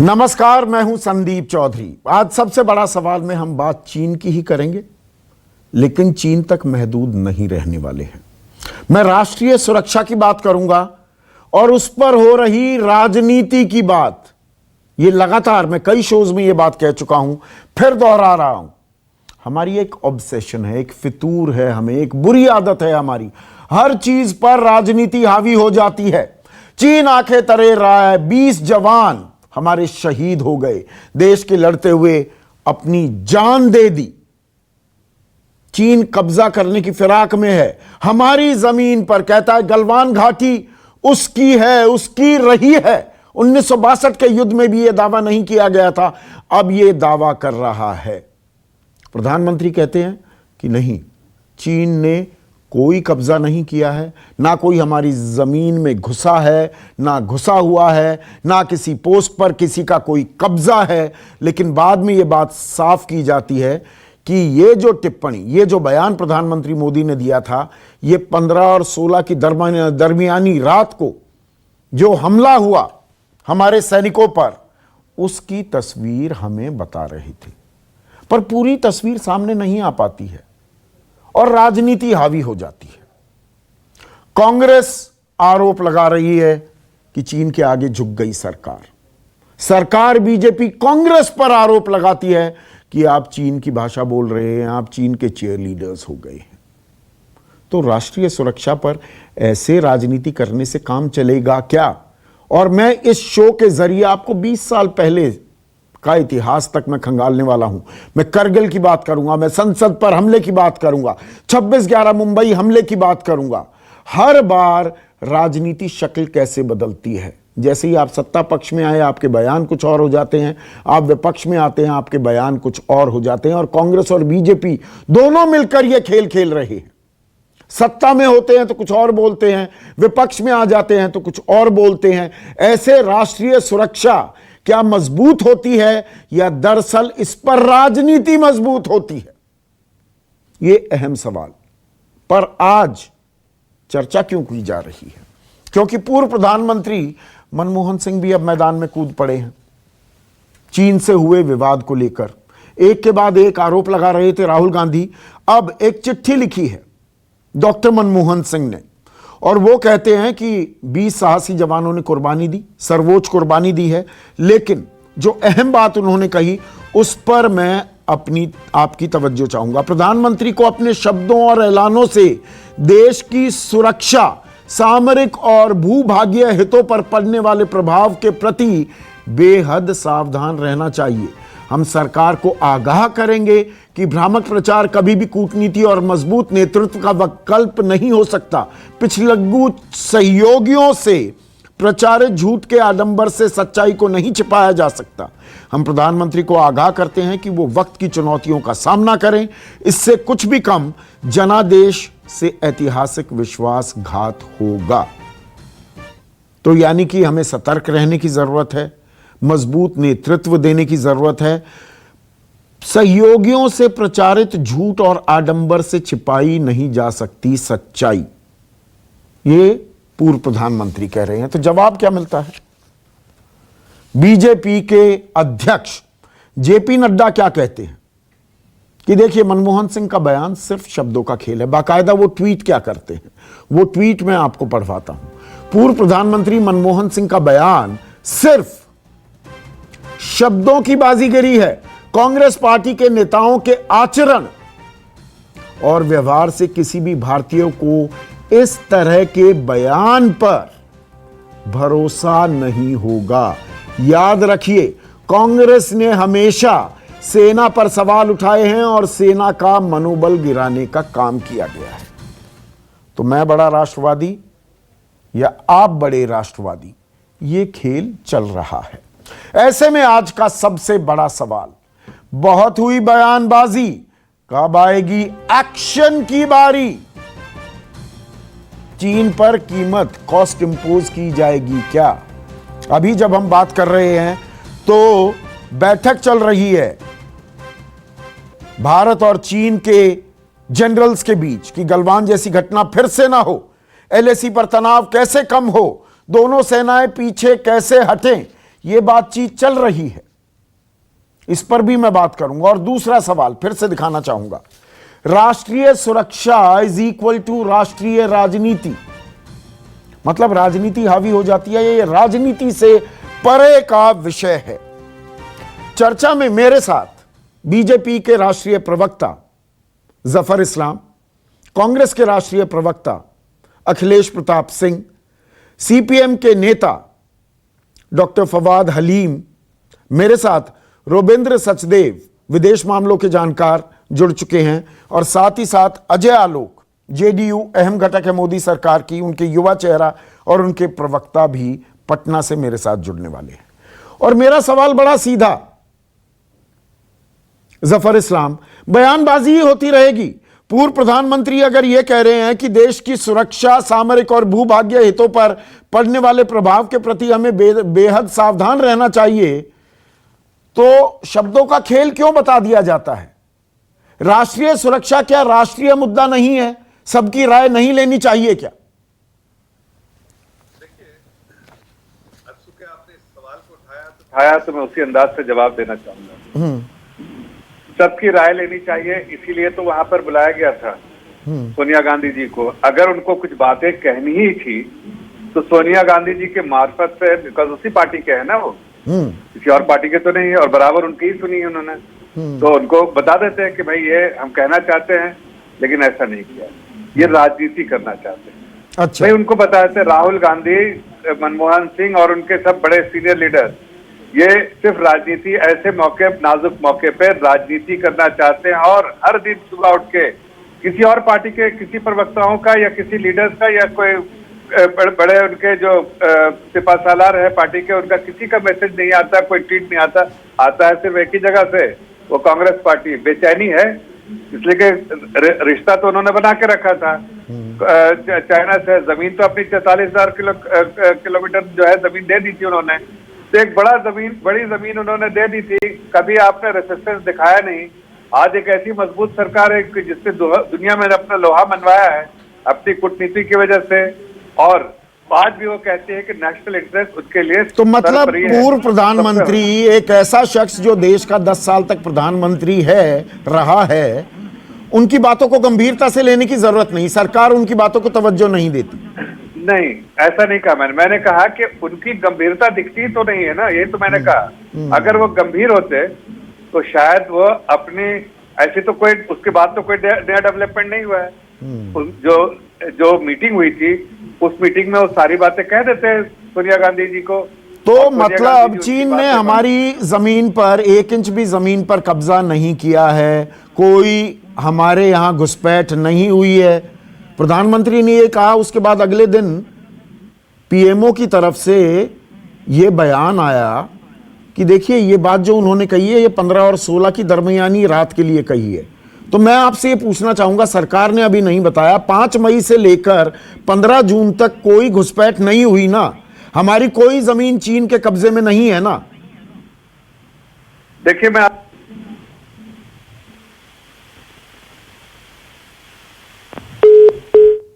नमस्कार, मैं हूं संदीप चौधरी। आज सबसे बड़ा सवाल में हम बात चीन की ही करेंगे, लेकिन चीन तक महदूद नहीं रहने वाले हैं। मैं राष्ट्रीय सुरक्षा की बात करूंगा और उस पर हो रही राजनीति की बात। ये लगातार मैं कई शोज में ये बात कह चुका हूं, फिर दोहरा रहा हूं। हमारी एक ऑब्सेशन है, एक फितूर है, हमें एक बुरी आदत है हमारी, हर चीज पर राजनीति हावी हो जाती है। चीन आंखें तरे रहा है, 20 जवान हमारे शहीद हो गए, देश के लड़ते हुए अपनी जान दे दी। चीन कब्जा करने की फिराक में है हमारी जमीन पर, कहता है गलवान घाटी उसकी है, उसकी रही है। 1962 के युद्ध में भी यह दावा नहीं किया गया था, अब यह दावा कर रहा है। प्रधानमंत्री कहते हैं कि नहीं, चीन ने कोई कब्जा नहीं किया है, ना कोई हमारी जमीन में घुसा है, ना घुसा हुआ है, ना किसी पोस्ट पर किसी का कोई कब्जा है। लेकिन बाद में यह बात साफ की जाती है कि ये जो टिप्पणी, ये जो बयान प्रधानमंत्री मोदी ने दिया था, ये 15 और 16 की दरमियानी रात को जो हमला हुआ हमारे सैनिकों पर, उसकी तस्वीर हमें बता रही थी। पर पूरी तस्वीर सामने नहीं आ पाती है और राजनीति हावी हो जाती है। कांग्रेस आरोप लगा रही है कि चीन के आगे झुक गई सरकार बीजेपी कांग्रेस पर आरोप लगाती है कि आप चीन की भाषा बोल रहे हैं, आप चीन के चेयर लीडर्स हो गए हैं। तो राष्ट्रीय सुरक्षा पर ऐसे राजनीति करने से काम चलेगा क्या? और मैं इस शो के जरिए आपको 20 साल पहले का इतिहास तक मैं खंगालने वाला हूं। मैं करगिल की बात करूंगा, मैं संसद पर हमले की बात करूंगा, 26/11 मुंबई हमले की बात करूंगा। हर बार राजनीति शक्ल कैसे बदलती है। जैसे ही आप सत्ता पक्ष में आए, आपके बयान कुछ और हो जाते हैं, आप विपक्ष में आते हैं, आपके बयान कुछ और हो जाते हैं। और कांग्रेस और बीजेपी दोनों मिलकर यह खेल खेल रहे हैं। सत्ता में होते हैं तो कुछ और बोलते हैं, विपक्ष में आ जाते हैं तो कुछ और बोलते हैं। ऐसे राष्ट्रीय सुरक्षा क्या मजबूत होती है, या दरअसल इस पर राजनीति मजबूत होती है? यह अहम सवाल पर आज चर्चा क्यों की जा रही है? क्योंकि पूर्व प्रधानमंत्री मनमोहन सिंह भी अब मैदान में कूद पड़े हैं। चीन से हुए विवाद को लेकर एक के बाद एक आरोप लगा रहे थे राहुल गांधी। अब एक चिट्ठी लिखी है डॉक्टर मनमोहन सिंह ने, और वो कहते हैं कि 20 साहसी जवानों ने कुर्बानी दी, सर्वोच्च कुर्बानी दी है। लेकिन जो अहम बात उन्होंने कही, उस पर मैं आपकी तवज्जो चाहूंगा। प्रधानमंत्री को अपने शब्दों और ऐलानों से देश की सुरक्षा, सामरिक और भूभागीय हितों पर पड़ने वाले प्रभाव के प्रति बेहद सावधान रहना चाहिए। हम सरकार को आगाह करेंगे कि भ्रामक प्रचार कभी भी कूटनीति और मजबूत नेतृत्व का विकल्प नहीं हो सकता। पिछलग्गू सहयोगियों से प्रचारित झूठ के आडंबर से सच्चाई को नहीं छिपाया जा सकता। हम प्रधानमंत्री को आगाह करते हैं कि वो वक्त की चुनौतियों का सामना करें। इससे कुछ भी कम जनादेश से ऐतिहासिक विश्वासघात होगा। तो यानी कि हमें सतर्क रहने की जरूरत है, मजबूत नेतृत्व देने की जरूरत है। सहयोगियों से प्रचारित झूठ और आडंबर से छिपाई नहीं जा सकती सच्चाई। ये पूर्व प्रधानमंत्री कह रहे हैं। तो जवाब क्या मिलता है? बीजेपी के अध्यक्ष जेपी नड्डा क्या कहते हैं कि देखिए, मनमोहन सिंह का बयान सिर्फ शब्दों का खेल है। बाकायदा वो ट्वीट क्या करते हैं, वो ट्वीट मैं आपको पढ़वाता हूं। पूर्व प्रधानमंत्री मनमोहन सिंह का बयान सिर्फ शब्दों की बाजीगरी है। कांग्रेस पार्टी के नेताओं के आचरण और व्यवहार से किसी भी भारतीय को इस तरह के बयान पर भरोसा नहीं होगा। याद रखिए, कांग्रेस ने हमेशा सेना पर सवाल उठाए हैं और सेना का मनोबल गिराने का काम किया गया है। तो मैं बड़ा राष्ट्रवादी या आप बड़े राष्ट्रवादी, ये खेल चल रहा है। ऐसे में आज का सबसे बड़ा सवाल, बहुत हुई बयानबाजी, कब आएगी एक्शन की बारी? चीन पर कीमत, कॉस्ट इंपोज की जाएगी क्या? अभी जब हम बात कर रहे हैं तो बैठक चल रही है भारत और चीन के जनरल्स के बीच कि गलवान जैसी घटना फिर से ना हो, एलएसी पर तनाव कैसे कम हो, दोनों सेनाएं पीछे कैसे हटें। यह बातचीत चल रही है, इस पर भी मैं बात करूंगा। और दूसरा सवाल फिर से दिखाना चाहूंगा, राष्ट्रीय सुरक्षा इज इक्वल टू राष्ट्रीय राजनीति, मतलब राजनीति हावी हो जाती है, ये राजनीति से परे का विषय है। चर्चा में मेरे साथ बीजेपी के राष्ट्रीय प्रवक्ता जफर इस्लाम, कांग्रेस के राष्ट्रीय प्रवक्ता अखिलेश प्रताप सिंह, सीपीएम के नेता डॉक्टर फवाद हलीम, मेरे साथ रोबेंद्र सचदेव विदेश मामलों के जानकार जुड़ चुके हैं, और साथ ही साथ अजय आलोक, जेडीयू अहम घटक है मोदी सरकार की, उनके युवा चेहरा और उनके प्रवक्ता भी पटना से मेरे साथ जुड़ने वाले हैं। और मेरा सवाल बड़ा सीधा, जफर इस्लाम, बयानबाजी ही होती रहेगी। पूर्व प्रधानमंत्री अगर यह कह रहे हैं कि देश की सुरक्षा, सामरिक और भूभाग्य हितों पर पड़ने वाले प्रभाव के प्रति हमें बेहद सावधान रहना चाहिए, तो शब्दों का खेल क्यों बता दिया जाता है? राष्ट्रीय सुरक्षा क्या राष्ट्रीय मुद्दा नहीं है? सबकी राय नहीं लेनी चाहिए क्या? देखिए, अब चूंकि आपने इस सवाल को उठाया तो मैं उसी अंदाज से जवाब देना चाहूंगा। सबकी राय लेनी चाहिए, इसीलिए तो वहां पर बुलाया गया था सोनिया गांधी जी को। अगर उनको कुछ बातें कहनी ही थी तो सोनिया गांधी जी के मार्फत से, बिकॉज उसी पार्टी के है ना वो, किसी और पार्टी के तो नहीं है, और बराबर उनकी ही सुनी है उन्होंने, तो उनको बता देते हैं कि भाई ये हम कहना चाहते हैं लेकिन ऐसा नहीं किया, ये राजनीति करना चाहते हैं। अच्छा, भाई उनको बताते थे राहुल गांधी, मनमोहन सिंह और उनके सब बड़े सीनियर लीडर, ये सिर्फ राजनीति, ऐसे मौके, नाजुक मौके पे राजनीति करना चाहते हैं, और हर दिन सुबह उठ के किसी और पार्टी के किसी प्रवक्ताओं का या किसी लीडर्स का या कोई बड़े उनके जो सिपासालार है पार्टी के, उनका किसी का मैसेज नहीं आता, कोई ट्वीट नहीं आता, आता है सिर्फ एक ही जगह से, वो कांग्रेस पार्टी। बेचैनी है इसलिए कि रिश्ता तो उन्होंने बना के रखा था चाइना से। जमीन तो अपनी 44,000 किलोमीटर जो है जमीन दे दी थी उन्होंने, तो एक बड़ी जमीन उन्होंने दे दी थी, कभी आपने रेसिस्टेंस दिखाया नहीं। आज एक ऐसी मजबूत सरकार है कि जिससे दुनिया में अपना लोहा मनवाया है अपनी कूटनीति की वजह से, और आज भी वो कहते हैं कि नेशनल इंटरेस्ट उसके लिए। तो मतलब पूर्व प्रधानमंत्री, एक ऐसा शख्स जो देश का 10 साल तक प्रधानमंत्री रहा है, उनकी बातों को गंभीरता से लेने की जरूरत नहीं, सरकार उनकी बातों को तवज्जो नहीं देती। नहीं, ऐसा नहीं कहा मैंने कहा कि उनकी गंभीरता दिखती तो नहीं है ना, ये तो मैंने कहा। अगर वो गंभीर होते तो शायद वो अपनी, ऐसी तो कोई उसके बाद तो कोई नया डेवलपमेंट नहीं हुआ है। जो मीटिंग हुई थी उस मीटिंग में वो सारी बातें कह देते हैं सोनिया गांधी जी को। तो मतलब चीन ने हमारी जमीन पर 1 इंच भी जमीन पर कब्जा नहीं किया है, कोई हमारे यहां घुसपैठ नहीं हुई है, प्रधानमंत्री ने ये कहा। उसके बाद अगले दिन पीएमओ की तरफ से ये बयान आया कि देखिए ये बात जो उन्होंने कही है ये 15 और 16 की दरमियानी रात के लिए कही है। तो मैं आपसे ये पूछना चाहूंगा, सरकार ने अभी नहीं बताया, 5 मई से लेकर 15 जून तक कोई घुसपैठ नहीं हुई ना, हमारी कोई जमीन चीन के कब्जे में नहीं है ना? देखिए मैं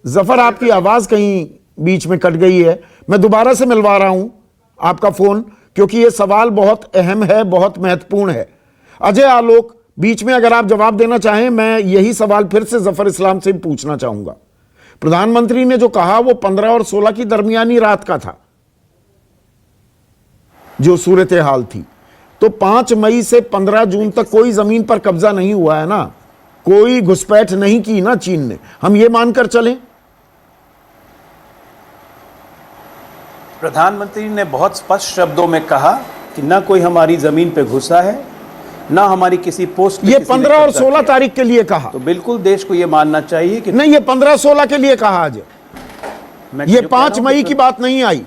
जफर, आपकी आवाज कहीं बीच में कट गई है, मैं दोबारा से मिलवा रहा हूं आपका फोन, क्योंकि यह सवाल बहुत अहम है, बहुत महत्वपूर्ण है। अजय आलोक, बीच में अगर आप जवाब देना चाहें, मैं यही सवाल फिर से जफर इस्लाम से पूछना चाहूंगा। प्रधानमंत्री ने जो कहा वो 15 और 16 की दरमियानी रात का था जो सूरत हाल थी, तो 5 मई से 15 जून तक कोई जमीन पर कब्जा नहीं हुआ है ना, कोई घुसपैठ नहीं की ना चीन ने, हम ये मानकर चलें? प्रधानमंत्री ने बहुत स्पष्ट शब्दों में कहा कि ना कोई हमारी जमीन पे घुसा है, ना हमारी किसी पोस्ट, ये 15 और 16 तारीख के लिए कहा, तो बिल्कुल देश को ये मानना चाहिए कि नहीं, ये 15-16 के लिए कहा आज, ये 5 मई की बात नहीं आई।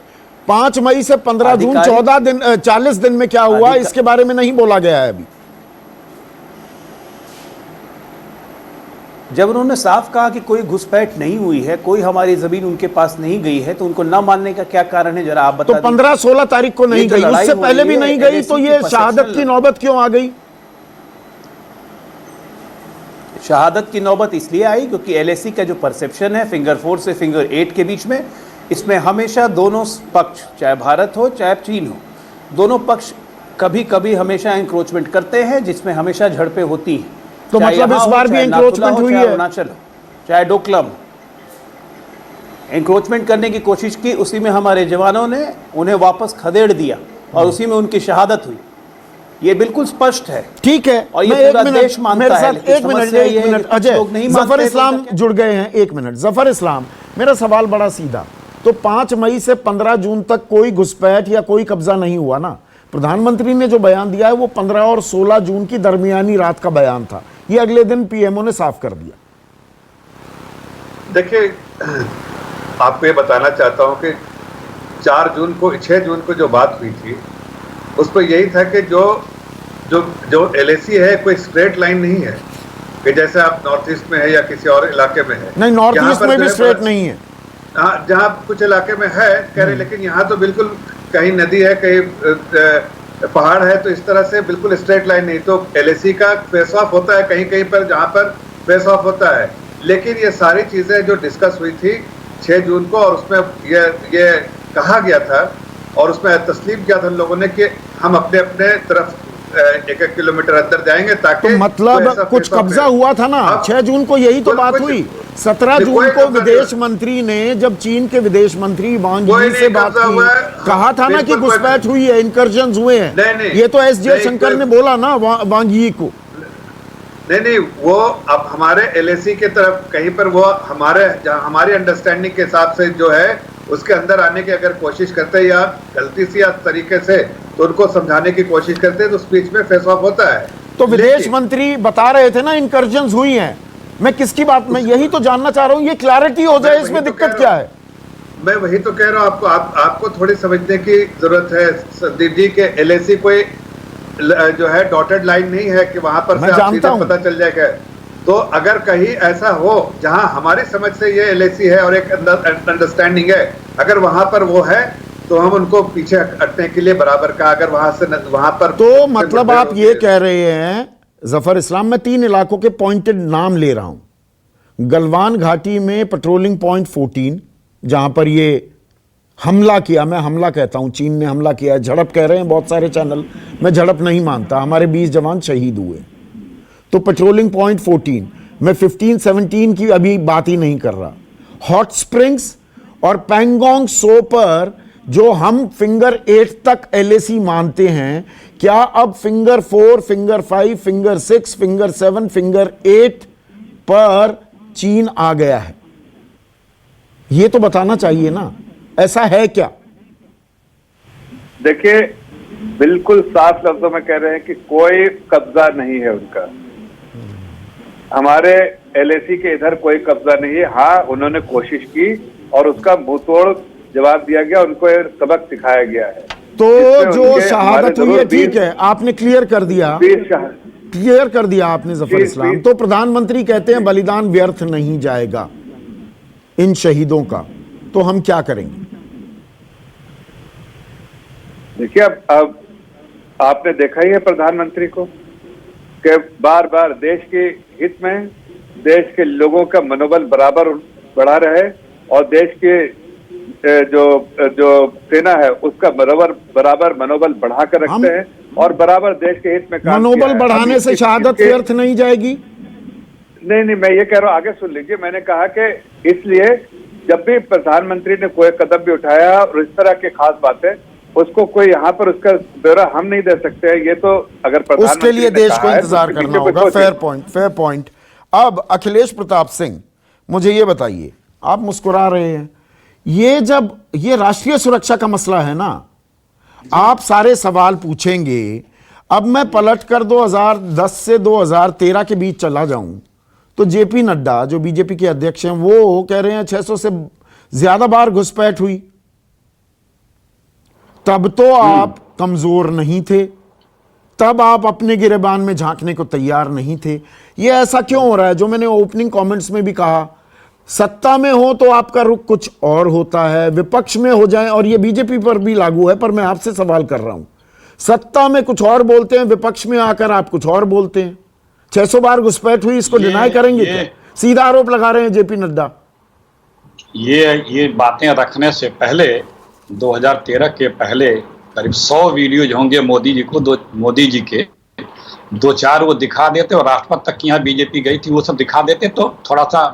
5 मई से 15 जून 14 दिन 40 दिन में क्या हुआ इसके बारे में नहीं बोला गया है अभी। जब उन्होंने साफ कहा कि कोई घुसपैठ नहीं हुई है, कोई हमारी जमीन उनके पास नहीं गई है, तो उनको ना मानने का क्या कारण है, जरा आप बता। तो 15-16 तारीख को नहीं गई, उससे पहले भी नहीं गई, तो ये शहादत की नौबत क्यों आ गई? शहादत की नौबत इसलिए आई क्योंकि एलएसी का जो परसेप्शन है फिंगर 4 से फिंगर 8 के बीच में, इसमें हमेशा दोनों पक्ष, चाहे भारत हो चाहे चीन हो, दोनों पक्ष कभी कभी हमेशा एंक्रोचमेंट करते हैं, जिसमें हमेशा झड़पें होती हैं। तो चाहे मतलब यहाँ इस हो, बार भी चाहे नाथुला एंक्रोचमेंट हो, हुई चाहे है? अरुणाचल हो, चाहे डोकलाम, एंक्रोचमेंट करने की कोशिश की, उसी में हमारे जवानों ने उन्हें वापस खदेड़ दिया और उसी में उनकी शहादत हुई। ये बिल्कुल स्पष्ट है। ठीक है, और ये मैं एक पूरा मिनट, देश मानता मेरे है, साथ लेकिन एक मिनट, समस्या ये एक है मिनट, कि कुछ अजय, लोग नहीं जफर मानते, तो इस्लाम उनका क्या? जुड़ गए हैं। एक मिनट, जफर इस्लाम, मेरा सवाल बड़ा सीधा। तो 5 मई से 15 जून तक कोई घुसपैठ या कोई कब्जा नहीं हुआ ना? प्रधानमंत्री ने जो बयान दिया है वो 15 और 16 जून की दरमियानी रात का बयान था। ये अगले दिन पीएमओ ने साफ कर दिया। देखिए, आपको ये बताना चाहता हूं कि 6 जून को जो बात हुई थी उस पर यही था कि जो एलएसी है कोई स्ट्रेट लाइन नहीं है कि जैसे आप नॉर्थ ईस्ट में है या किसी और इलाके में है। नहीं, नॉर्थ यहाँ ईस्ट पर में जो भी है स्ट्रेट नहीं है। हाँ, जहाँ कुछ इलाके में है कह रहे, लेकिन यहाँ तो बिल्कुल कहीं नदी है, कहीं पहाड़ है, तो इस तरह से बिल्कुल स्ट्रेट लाइन नहीं। तो एलएसी का फेस ऑफ होता है कहीं कहीं पर जहाँ पर फेस ऑफ होता है, लेकिन ये सारी चीजें जो डिस्कस हुई थी 6 जून को, और उसमें ये कहा गया था और उसमें तस्लीम किया था हम लोगों ने कि हम अपने अपने तरफ 1-1 किलोमीटर अंदर जाएंगे ताकि तो मतलब कुछ कब्जा हुआ था ना 6 जून को, यही तो बात हुई। 17 जून को विदेश मंत्री ने, जब चीन के विदेश मंत्री वांग यी से बात की, कहा था ना कि घुसपैठ हुई है, इंकर्जन्स हुए हैं। ये तो एस जयशंकर ने बोला ना वांग यी को। नहीं, वो अब हमारे एलएसी के तरफ कहीं पर वो हमारी अंडरस्टैंडिंग के हिसाब से जो है उसके अंदर आने की अगर कोशिश करते हैं या गलती से या तरीके से, तो उनको समझाने की कोशिश करते हैं, तो स्पीच में फेस ऑफ होता है। तो विदेश मंत्री बता रहे थे ना इंकर्जन्स हुई हैं। मैं किसकी बात, मैं यही तो जानना चाह रहा हूं, ये क्लैरिटी हो जाए, इसमें दिक्कत क्या है? मैं वही तो कह रहा हूं आपको थोड़ी समझने की जरूरत है संदीप जी के एलएसी कोई जो है डॉटेड लाइन नहीं है कि वहां पर से आप सीधे पता चल जाएगा। तो अगर कहीं ऐसा हो जहां हमारी समझ से ये एलएसी है और एक अंडरस्टैंडिंग है, अगर वहां पर वो है तो हम उनको पीछे हटने के लिए बराबर का, अगर वहां पर तो मतलब आप ये कह रहे हैं जफर इस्लाम, मैं 3 इलाकों के पॉइंटेड नाम ले रहा हूं। गलवान घाटी में पेट्रोलिंग पॉइंट 14, जहां पर ये हमला किया, मैं हमला कहता हूं, चीन ने हमला किया, झड़प कह रहे हैं बहुत सारे चैनल, मैं झड़प नहीं मानता, हमारे 20 जवान शहीद हुए। तो पेट्रोलिंग पॉइंट 14, मैं 15-17 की अभी बात ही नहीं कर रहा। हॉट स्प्रिंग्स और पैंगोंग सो पर जो हम फिंगर 8 तक एलएसी मानते हैं, क्या अब finger 4, finger 5, finger 6, finger 7, finger 8 पर चीन आ गया है? ये तो बताना चाहिए ना, ऐसा है क्या? देखिए, बिल्कुल साफ लफ्जों में कह रहे हैं कि कोई कब्जा नहीं है उनका। हमारे एलएसी के इधर कोई कब्जा नहीं है। हाँ, उन्होंने कोशिश की और उसका मुंहतोड़ जवाब दिया गया, उनको सबक सिखाया गया है। तो जो शहादत हुई है, ठीक है, आपने क्लियर कर दिया आपने जफर इस्लाम। तो प्रधानमंत्री कहते हैं बलिदान व्यर्थ नहीं जाएगा इन शहीदों का, तो हम क्या करेंगे? देखिए, अब आपने देखा ही है प्रधानमंत्री को कि बार बार देश के हित में देश के लोगों का मनोबल बराबर बढ़ा रहे और देश के जो सेना है उसका बराबर मनोबल बढ़ाकर रखते हैं और बराबर देश के हित में काम मनोबल बढ़ाने से शहादत व्यर्थ नहीं जाएगी? नहीं, मैं ये कह रहा हूं, आगे सुन लीजिए। मैंने कहा कि इसलिए जब भी प्रधानमंत्री ने कोई कदम भी उठाया और इस तरह की खास बातें, उसको कोई यहाँ पर उसका ब्यौरा हम नहीं दे सकते हैं। ये तो अगर उसके लिए देश को इंतजार करना होगा। Fair point. अब अखिलेश प्रताप सिंह, मुझे ये बताइए, आप मुस्कुरा रहे हैं, ये जब ये राष्ट्रीय सुरक्षा का मसला है ना, आप सारे सवाल पूछेंगे। अब मैं पलट कर 2010 से 2013 के बीच चला जाऊं तो जेपी नड्डा जो बीजेपी के अध्यक्ष हैं वो कह रहे हैं 600 से ज्यादा बार घुसपैठ हुई। तब तो आप कमजोर नहीं थे, तब आप अपने गिरेबान में झांकने को तैयार नहीं थे। ये ऐसा क्यों हो रहा है? जो मैंने ओपनिंग कमेंट्स में भी कहा, सत्ता में हो तो आपका रुख कुछ और होता है, विपक्ष में हो जाए, और ये बीजेपी पर भी लागू है, पर मैं आपसे सवाल कर रहा हूं, सत्ता में कुछ और बोलते हैं, विपक्ष में आकर आप कुछ और बोलते हैं। 600 बार घुसपैठ हुई, इसको डिनाई करेंगे क्या? सीधा आरोप लगा रहे हैं जेपी नड्डा। ये बातें रखने से पहले 2013 के पहले करीब 100 वीडियोज होंगे मोदी जी को, मोदी जी के 2-4 वो दिखा देते, और राष्ट्रपति तक की यहाँ बीजेपी गई थी वो सब दिखा देते तो थोड़ा सा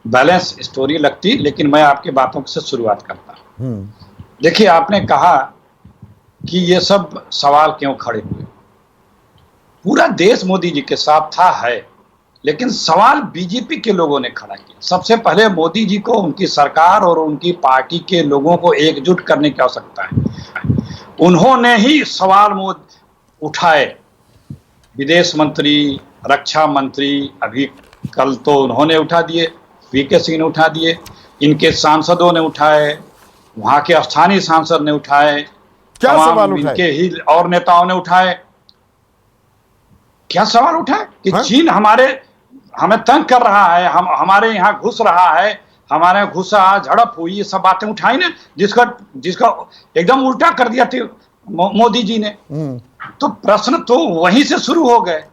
बैलेंस स्टोरी लगती। लेकिन मैं आपकी बातों से शुरुआत करता हूँ। देखिए, आपने कहा कि ये सब सवाल क्यों खड़े हुए। पूरा देश मोदी जी के साथ था, है, लेकिन सवाल बीजेपी के लोगों ने खड़ा किया। सबसे पहले मोदी जी को, उनकी सरकार और उनकी पार्टी के लोगों को एकजुट करने की आवश्यकता है। उन्होंने ही सवाल उठाए, विदेश मंत्री, रक्षा मंत्री, अभी कल तो उन्होंने उठा दिए, वीके सिंह ने उठा दिए, इनके सांसदों ने उठाए, वहां के स्थानीय सांसद ने उठाए, क्या सवाल उठाए? इनके ही और नेताओं ने उठाए। क्या सवाल उठाए कि चीन हमें तंग कर रहा है, हमारे यहाँ घुस रहा है, हमारे घुसा, झड़प हुई, ये सब बातें उठाई ना, जिसका एकदम उल्टा कर दिया थी मोदी जी ने। तो प्रश्न तो वहीं से शुरू हो गए।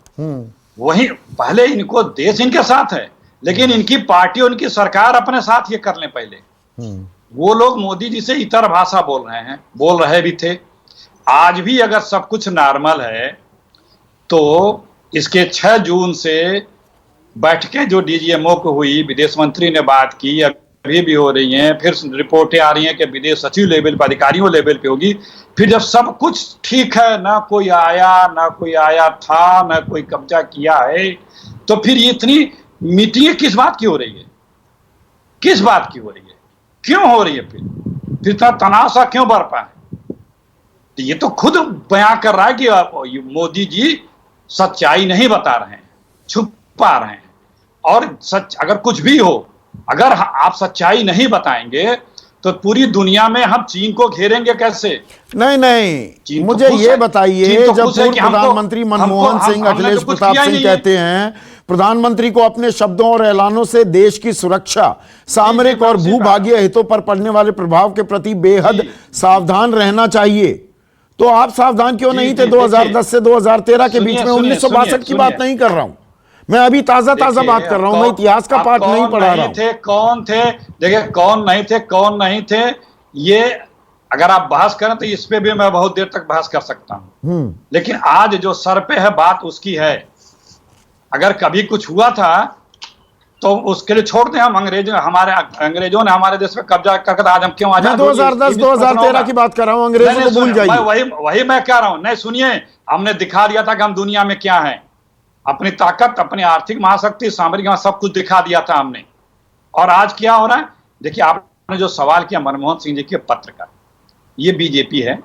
वहीं पहले इनको, देश इनके साथ है, लेकिन इनकी पार्टी, उनकी सरकार अपने साथ ये कर ले पहले। वो लोग मोदी जी से इतर भाषा बोल रहे भी थे। आज भी अगर सब कुछ नॉर्मल है तो इसके 6 जून से बैठकें जो डीजीएमओ को हुई, विदेश मंत्री ने बात की, अभी भी हो रही हैं, फिर रिपोर्टें आ रही हैं कि विदेश सचिव लेवल पर, अधिकारियों लेवल पे होगी। फिर जब सब कुछ ठीक है, ना कोई आया था, ना कोई कब्जा किया है, तो फिर ये इतनी मीटिंगें किस बात की हो रही है? किस बात की हो रही है? क्यों हो रही है? फिर इतना तनाव सा क्यों बरपा है? तो ये तो खुद बयां कर रहा है कि मोदी जी सच्चाई नहीं बता रहे हैं, छुपा रहे हैं। और सच अगर कुछ भी हो, अगर आप सच्चाई नहीं बताएंगे तो पूरी दुनिया में हम चीन को घेरेंगे कैसे? नहीं, मुझे ये बताइए, जब पूर्व प्रधानमंत्री मनमोहन सिंह, अखिलेश प्रताप सिंह कहते हैं प्रधानमंत्री को अपने शब्दों और ऐलानों से देश की सुरक्षा, सामरिक और भूभागीय हितों पर पड़ने वाले प्रभाव के प्रति बेहद सावधान रहना चाहिए, तो आप सावधान क्यों नहीं थे 2010 से 2013 के बीच में? 1962 की बात नहीं कर रहा हूं मैं, अभी ताजा बात कर रहा हूं, मैं इतिहास का पाठ नहीं पढ़ा रहा हूं। कौन थे? देखिए, कौन नहीं थे, ये अगर आप बहस करें तो इस पे भी मैं बहुत देर तक बहस कर सकता हूं। लेकिन आज जो सर पे है बात उसकी है। अगर कभी कुछ हुआ था तो उसके लिए छोड़ दें हम। अंग्रेजों ने हमारे देश पे कब्जा करके आज हम क्यों आजाद? 2010-2013 की बात कर रहा हूं, अंग्रेजों को भूल जाइए। वही मैं कह रहा हूं। नहीं, सुनिए, हमने दिखा दिया था कि हम दुनिया में क्या है, अपनी ताकत, अपनी आर्थिक महाशक्ति, सामरिक, सब कुछ दिखा दिया था हमने। और आज क्या हो रहा है? देखिए, आपने जो सवाल किया मनमोहन सिंह जी के पत्र का, ये बीजेपी है,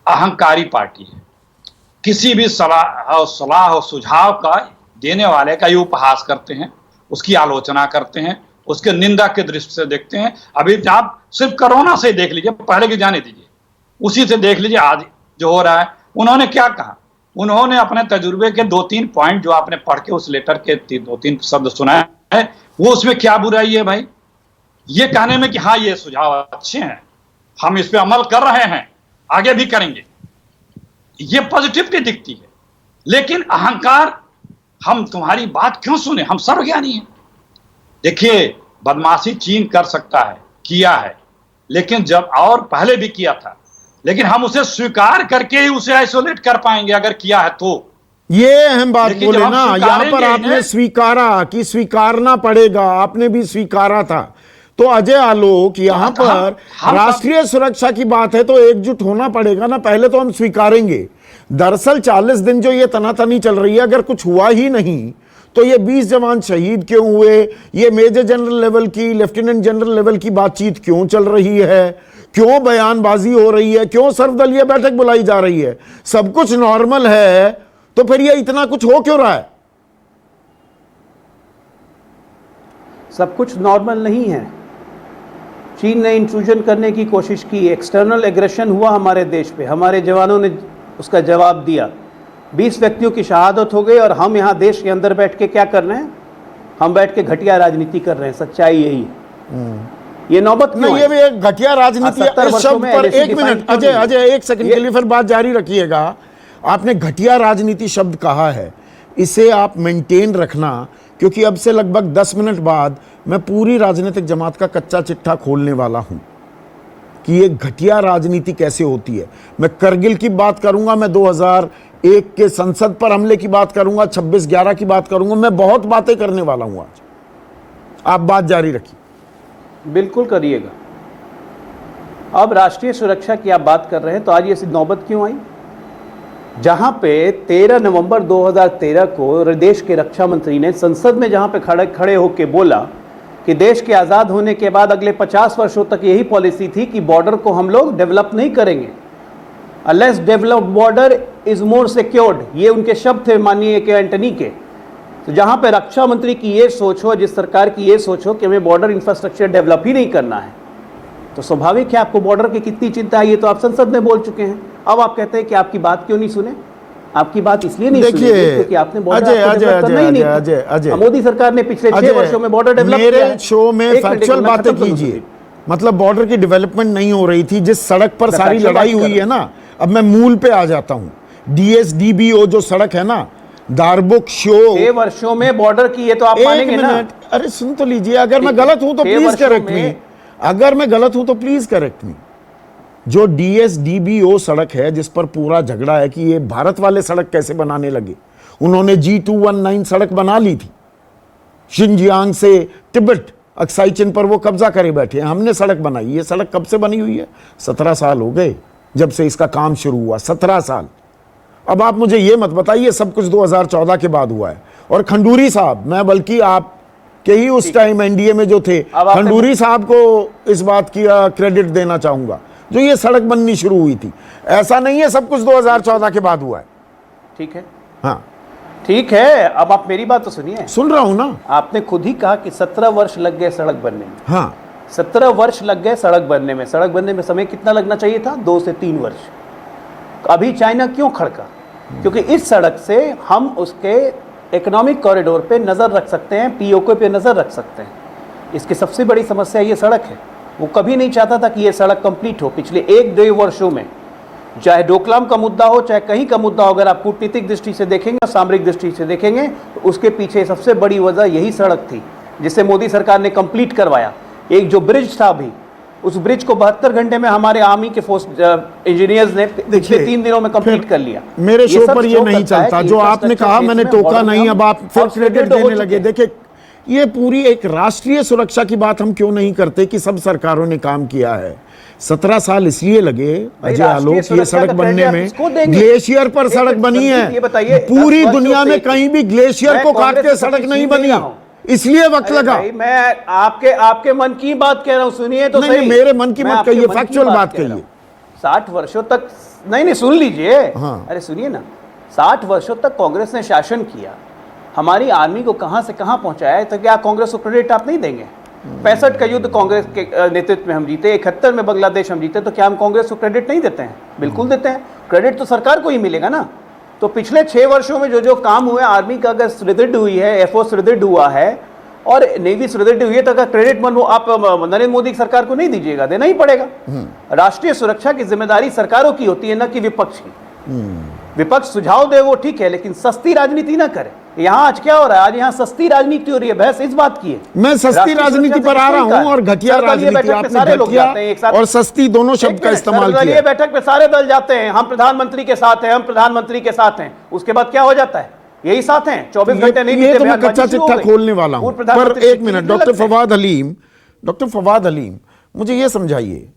अहंकारी पार्टी है। किसी भी सलाह और सुझाव का देने वाले का ये उपहास करते हैं, उसकी आलोचना करते हैं, उसके निंदा के दृष्टि से देखते हैं। अभी आप सिर्फ कोरोना से देख लीजिए, पहले की जाने दीजिए, उसी से देख लीजिए आज जो हो रहा है। उन्होंने क्या कहा? उन्होंने अपने तजुर्बे के 2-3 पॉइंट जो आपने पढ़ के उस लेटर के 2-3 शब्द सुनाए है, वो उसमें क्या बुराई है भाई? ये कहने में कि हाँ, ये सुझाव अच्छे हैं, हम इस पे अमल कर रहे हैं, आगे भी करेंगे, ये पॉजिटिविटी दिखती है। लेकिन अहंकार, हम तुम्हारी बात क्यों सुने, हम सर्वज्ञानी हैं। देखिए, बदमाशी चीन कर सकता है, किया है, लेकिन जब, और पहले भी किया था, लेकिन हम उसे स्वीकार करके ही उसे आइसोलेट कर पाएंगे अगर किया है तो। ये अहम बात बोले ना, यहां पर आपने स्वीकारा कि स्वीकारना पड़ेगा, आपने भी स्वीकारा था। तो अजय आलोक, यहां पर राष्ट्रीय सुरक्षा की बात है तो एकजुट होना पड़ेगा ना, पहले तो हम स्वीकारेंगे। दरअसल 40 दिन जो ये तनातनी चल रही है, अगर कुछ हुआ ही नहीं तो ये 20 जवान शहीद क्यों हुए, ये मेजर जनरल लेवल की, लेफ्टिनेंट जनरल लेवल की बातचीत क्यों चल रही है, क्यों बयानबाजी हो रही है, क्यों सर्वदलीय बैठक बुलाई जा रही है? सब कुछ नॉर्मल है तो फिर ये इतना कुछ हो क्यों रहा है? सब कुछ नॉर्मल नहीं है। चीन ने इंट्रूजन करने की कोशिश की, एक्सटर्नल एग्रेशन हुआ हमारे देश पे, हमारे जवानों ने उसका जवाब दिया, 20 व्यक्तियों की शहादत हो गई, और हम यहाँ देश के अंदर बैठ के क्या कर रहे हैं? हम बैठ के घटिया राजनीति कर रहे हैं। सच्चाई यही है। ये नौबत नहीं, ये भी एक घटिया राजनीति है। इस शब्द पर 1 मिनट, अजय 1 सेकंड के लिए फिर बात जारी रखिएगा। आपने घटिया राजनीति शब्द कहा है, इसे आप मेंटेन रखना, क्योंकि अब से लगभग 10 मिनट बाद मैं पूरी राजनीतिक जमात का कच्चा चिट्ठा खोलने वाला हूं। कि ये घटिया राजनीति कैसे होती है। मैं करगिल की बात करूंगा, मैं 2001 के संसद पर हमले की बात करूंगा, 26/11 की बात करूंगा, मैं बहुत बातें करने वाला हूं आज। आप बात जारी रखिए। बिल्कुल करिएगा। अब राष्ट्रीय सुरक्षा की आप बात कर रहे हैं, तो आज ये नौबत क्यों आई? जहां पे 13 नवंबर 2013 को देश के रक्षा मंत्री ने संसद में जहां पे खड़े होकर बोला कि देश के आज़ाद होने के बाद अगले 50 वर्षों तक यही पॉलिसी थी कि बॉर्डर को हम लोग डेवलप नहीं करेंगे, unless developed border is more secured, ये उनके शब्द थे माननीय के एंटनी के। तो जहां पे रक्षा मंत्री की ये सोच हो, जिस सरकार की ये सोच हो कि हमें बॉर्डर इंफ्रास्ट्रक्चर डेवलप ही नहीं करना है, तो स्वाभाविक है आपको बॉर्डर की कितनी चिंता है, ये तो आप संसद में बोल चुके हैं। अब आप कहते हैं कि आपकी बात क्यों नहीं सुने? आपकी बात इसलिए नहीं सुनी क्योंकि आपने बॉर्डर मोदी सरकार ने पिछले 6 वर्षों में बॉर्डर डेवलप किया है। मेरे शो में फैक्चुअल बातें कीजिए। मतलब बॉर्डर की डेवलपमेंट नहीं हो रही थी, जिस सड़क पर सारी लड़ाई हुई है ना, अब मैं मूल पे आ जाता हूं। DSDBO जो सड़क है ना, दारबुक शो, 6 वर्षों में बॉर्डर की, ये तो आप मानेंगे ना? अरे सुन तो लीजिए, अगर मैं गलत हूं तो प्लीज करेक्ट मी, अगर मैं गलत हूं तो प्लीज करेक्ट मी। जो DSDBO सड़क है, जिस पर पूरा झगड़ा है कि ये भारत वाले सड़क कैसे बनाने लगे, उन्होंने G219 सड़क बना ली थी, शिनजियांग से तिब्बत अक्साई चिन पर वो कब्जा करे बैठे हैं, हमने सड़क बनाई। ये सड़क कब से बनी हुई है? 17 साल हो गए जब से इसका काम शुरू हुआ, 17 साल। अब आप मुझे ये मत बताइए सब कुछ 2014 के बाद हुआ है। और खंडूरी साहब, मैं बल्कि आप के ही उस टाइम NDA में जो थे, खंडूरी साहब को इस बात की क्रेडिट देना चाहूंगा जो ये सड़क बननी शुरू हुई थी। ऐसा नहीं है सब कुछ 2014 के बाद हुआ है। ठीक है, हाँ ठीक है। अब आप मेरी बात तो सुनिए। सुन रहा हूं ना। आपने खुद ही कहा कि 17 वर्ष लग गए सड़क बनने में। हाँ, 17 वर्ष लग गए सड़क बनने में। सड़क बनने में समय कितना लगना चाहिए था? 2 से 3 वर्ष। तो अभी चाइना क्यों खड़का? क्योंकि इस सड़क से हम उसके इकोनॉमिक कॉरिडोर पे नजर रख सकते हैं, POK पे नजर रख सकते हैं। इसकी सबसे बड़ी समस्या ये सड़क है। वो कभी नहीं चाहता था कि ये सड़क कंप्लीट हो। पिछले 1-2 वर्षों में, चाहे डोकलाम का मुद्दा हो, चाहे कहीं का मुद्दा हो, अगर आप कूटनीतिक दृष्टि से देखेंगे, सामरिक दृष्टि से देखेंगे, तो उसके पीछे सबसे बड़ी वजह यही सड़क थी, जिसे मोदी सरकार ने कंप्लीट करवाया। एक जो ब्रिज था अभी, उस ब्रिज को 72 घंटे में हमारे आर्मी के फोर्स इंजीनियर्स ने पिछले 3 दिनों में कंप्लीट कर लिया। मेरे शो पर ये नहीं चलता। जो आपने कहा मैंने टोका नहीं, अब आप फिर क्रेडिट देने लगे। देखिए, ये पूरी एक राष्ट्रीय सुरक्षा की बात हम क्यों नहीं करते कि सब सरकारों ने काम किया है। 17 साल इसलिए लगे अजय आलोक, ये सड़क बनने में। ग्लेशियर पर सड़क बनी है, पूरी दुनिया में कहीं भी ग्लेशियर को काट के सड़क नहीं बनी, इसलिए वक्त लगा। मैं आपके मन की बात कह रहा हूं, सुनिए तो सही। मेरे मन की मत कहिए, फैक्चुअल बात कहिए। 60 वर्षों तक नहीं, सुन लीजिए। हाँ। अरे सुनिए ना, 60 वर्षों तक कांग्रेस ने शासन किया, हमारी आर्मी को कहां से कहां पहुंचाया है, तो क्या कांग्रेस को क्रेडिट आप नहीं देंगे? 65 का युद्ध कांग्रेस के नेतृत्व में हम जीते, 71 में बांग्लादेश हम जीते, तो क्या हम कांग्रेस को क्रेडिट नहीं देते हैं? बिल्कुल देते हैं। क्रेडिट तो सरकार को ही मिलेगा ना। तो पिछले 6 वर्षों में जो जो काम हुए, आर्मी का अगर सुदृढ़ हुई है, एयरफोर्स सुदृढ़ हुआ है और नेवी सुदृढ़ हुई है, तो अगर क्रेडिट आप नरेंद्र मोदी की सरकार को नहीं दीजिएगा, देना ही पड़ेगा। राष्ट्रीय सुरक्षा की जिम्मेदारी सरकारों की होती है, न कि विपक्ष की। विपक्ष सुझाव दे वो ठीक है, लेकिन सस्ती राजनीति ना करे। यहाँ आज क्या हो रहा है? आज यहाँ सस्ती राजनीति हो रही है। बहस इस बात की है। मैं सस्ती राजनीति पर आ रहा हूँ और घटिया राजनीति, आपने घटिया और सस्ती दोनों शब्द का इस्तेमाल किया। बैठक पे सारे दल जाते हैं, हम प्रधानमंत्री के साथ हैं, हम प्रधानमंत्री के साथ हैं। उसके बाद क्या हो जाता है? यही साथ हैं, 24 घंटे नहीं बीते, तो मैं कच्चा चिट्ठा खोलने वाला हूँ। पर एक मिनट, डॉक्टर फवाद हलीम, मुझे ये समझाइए,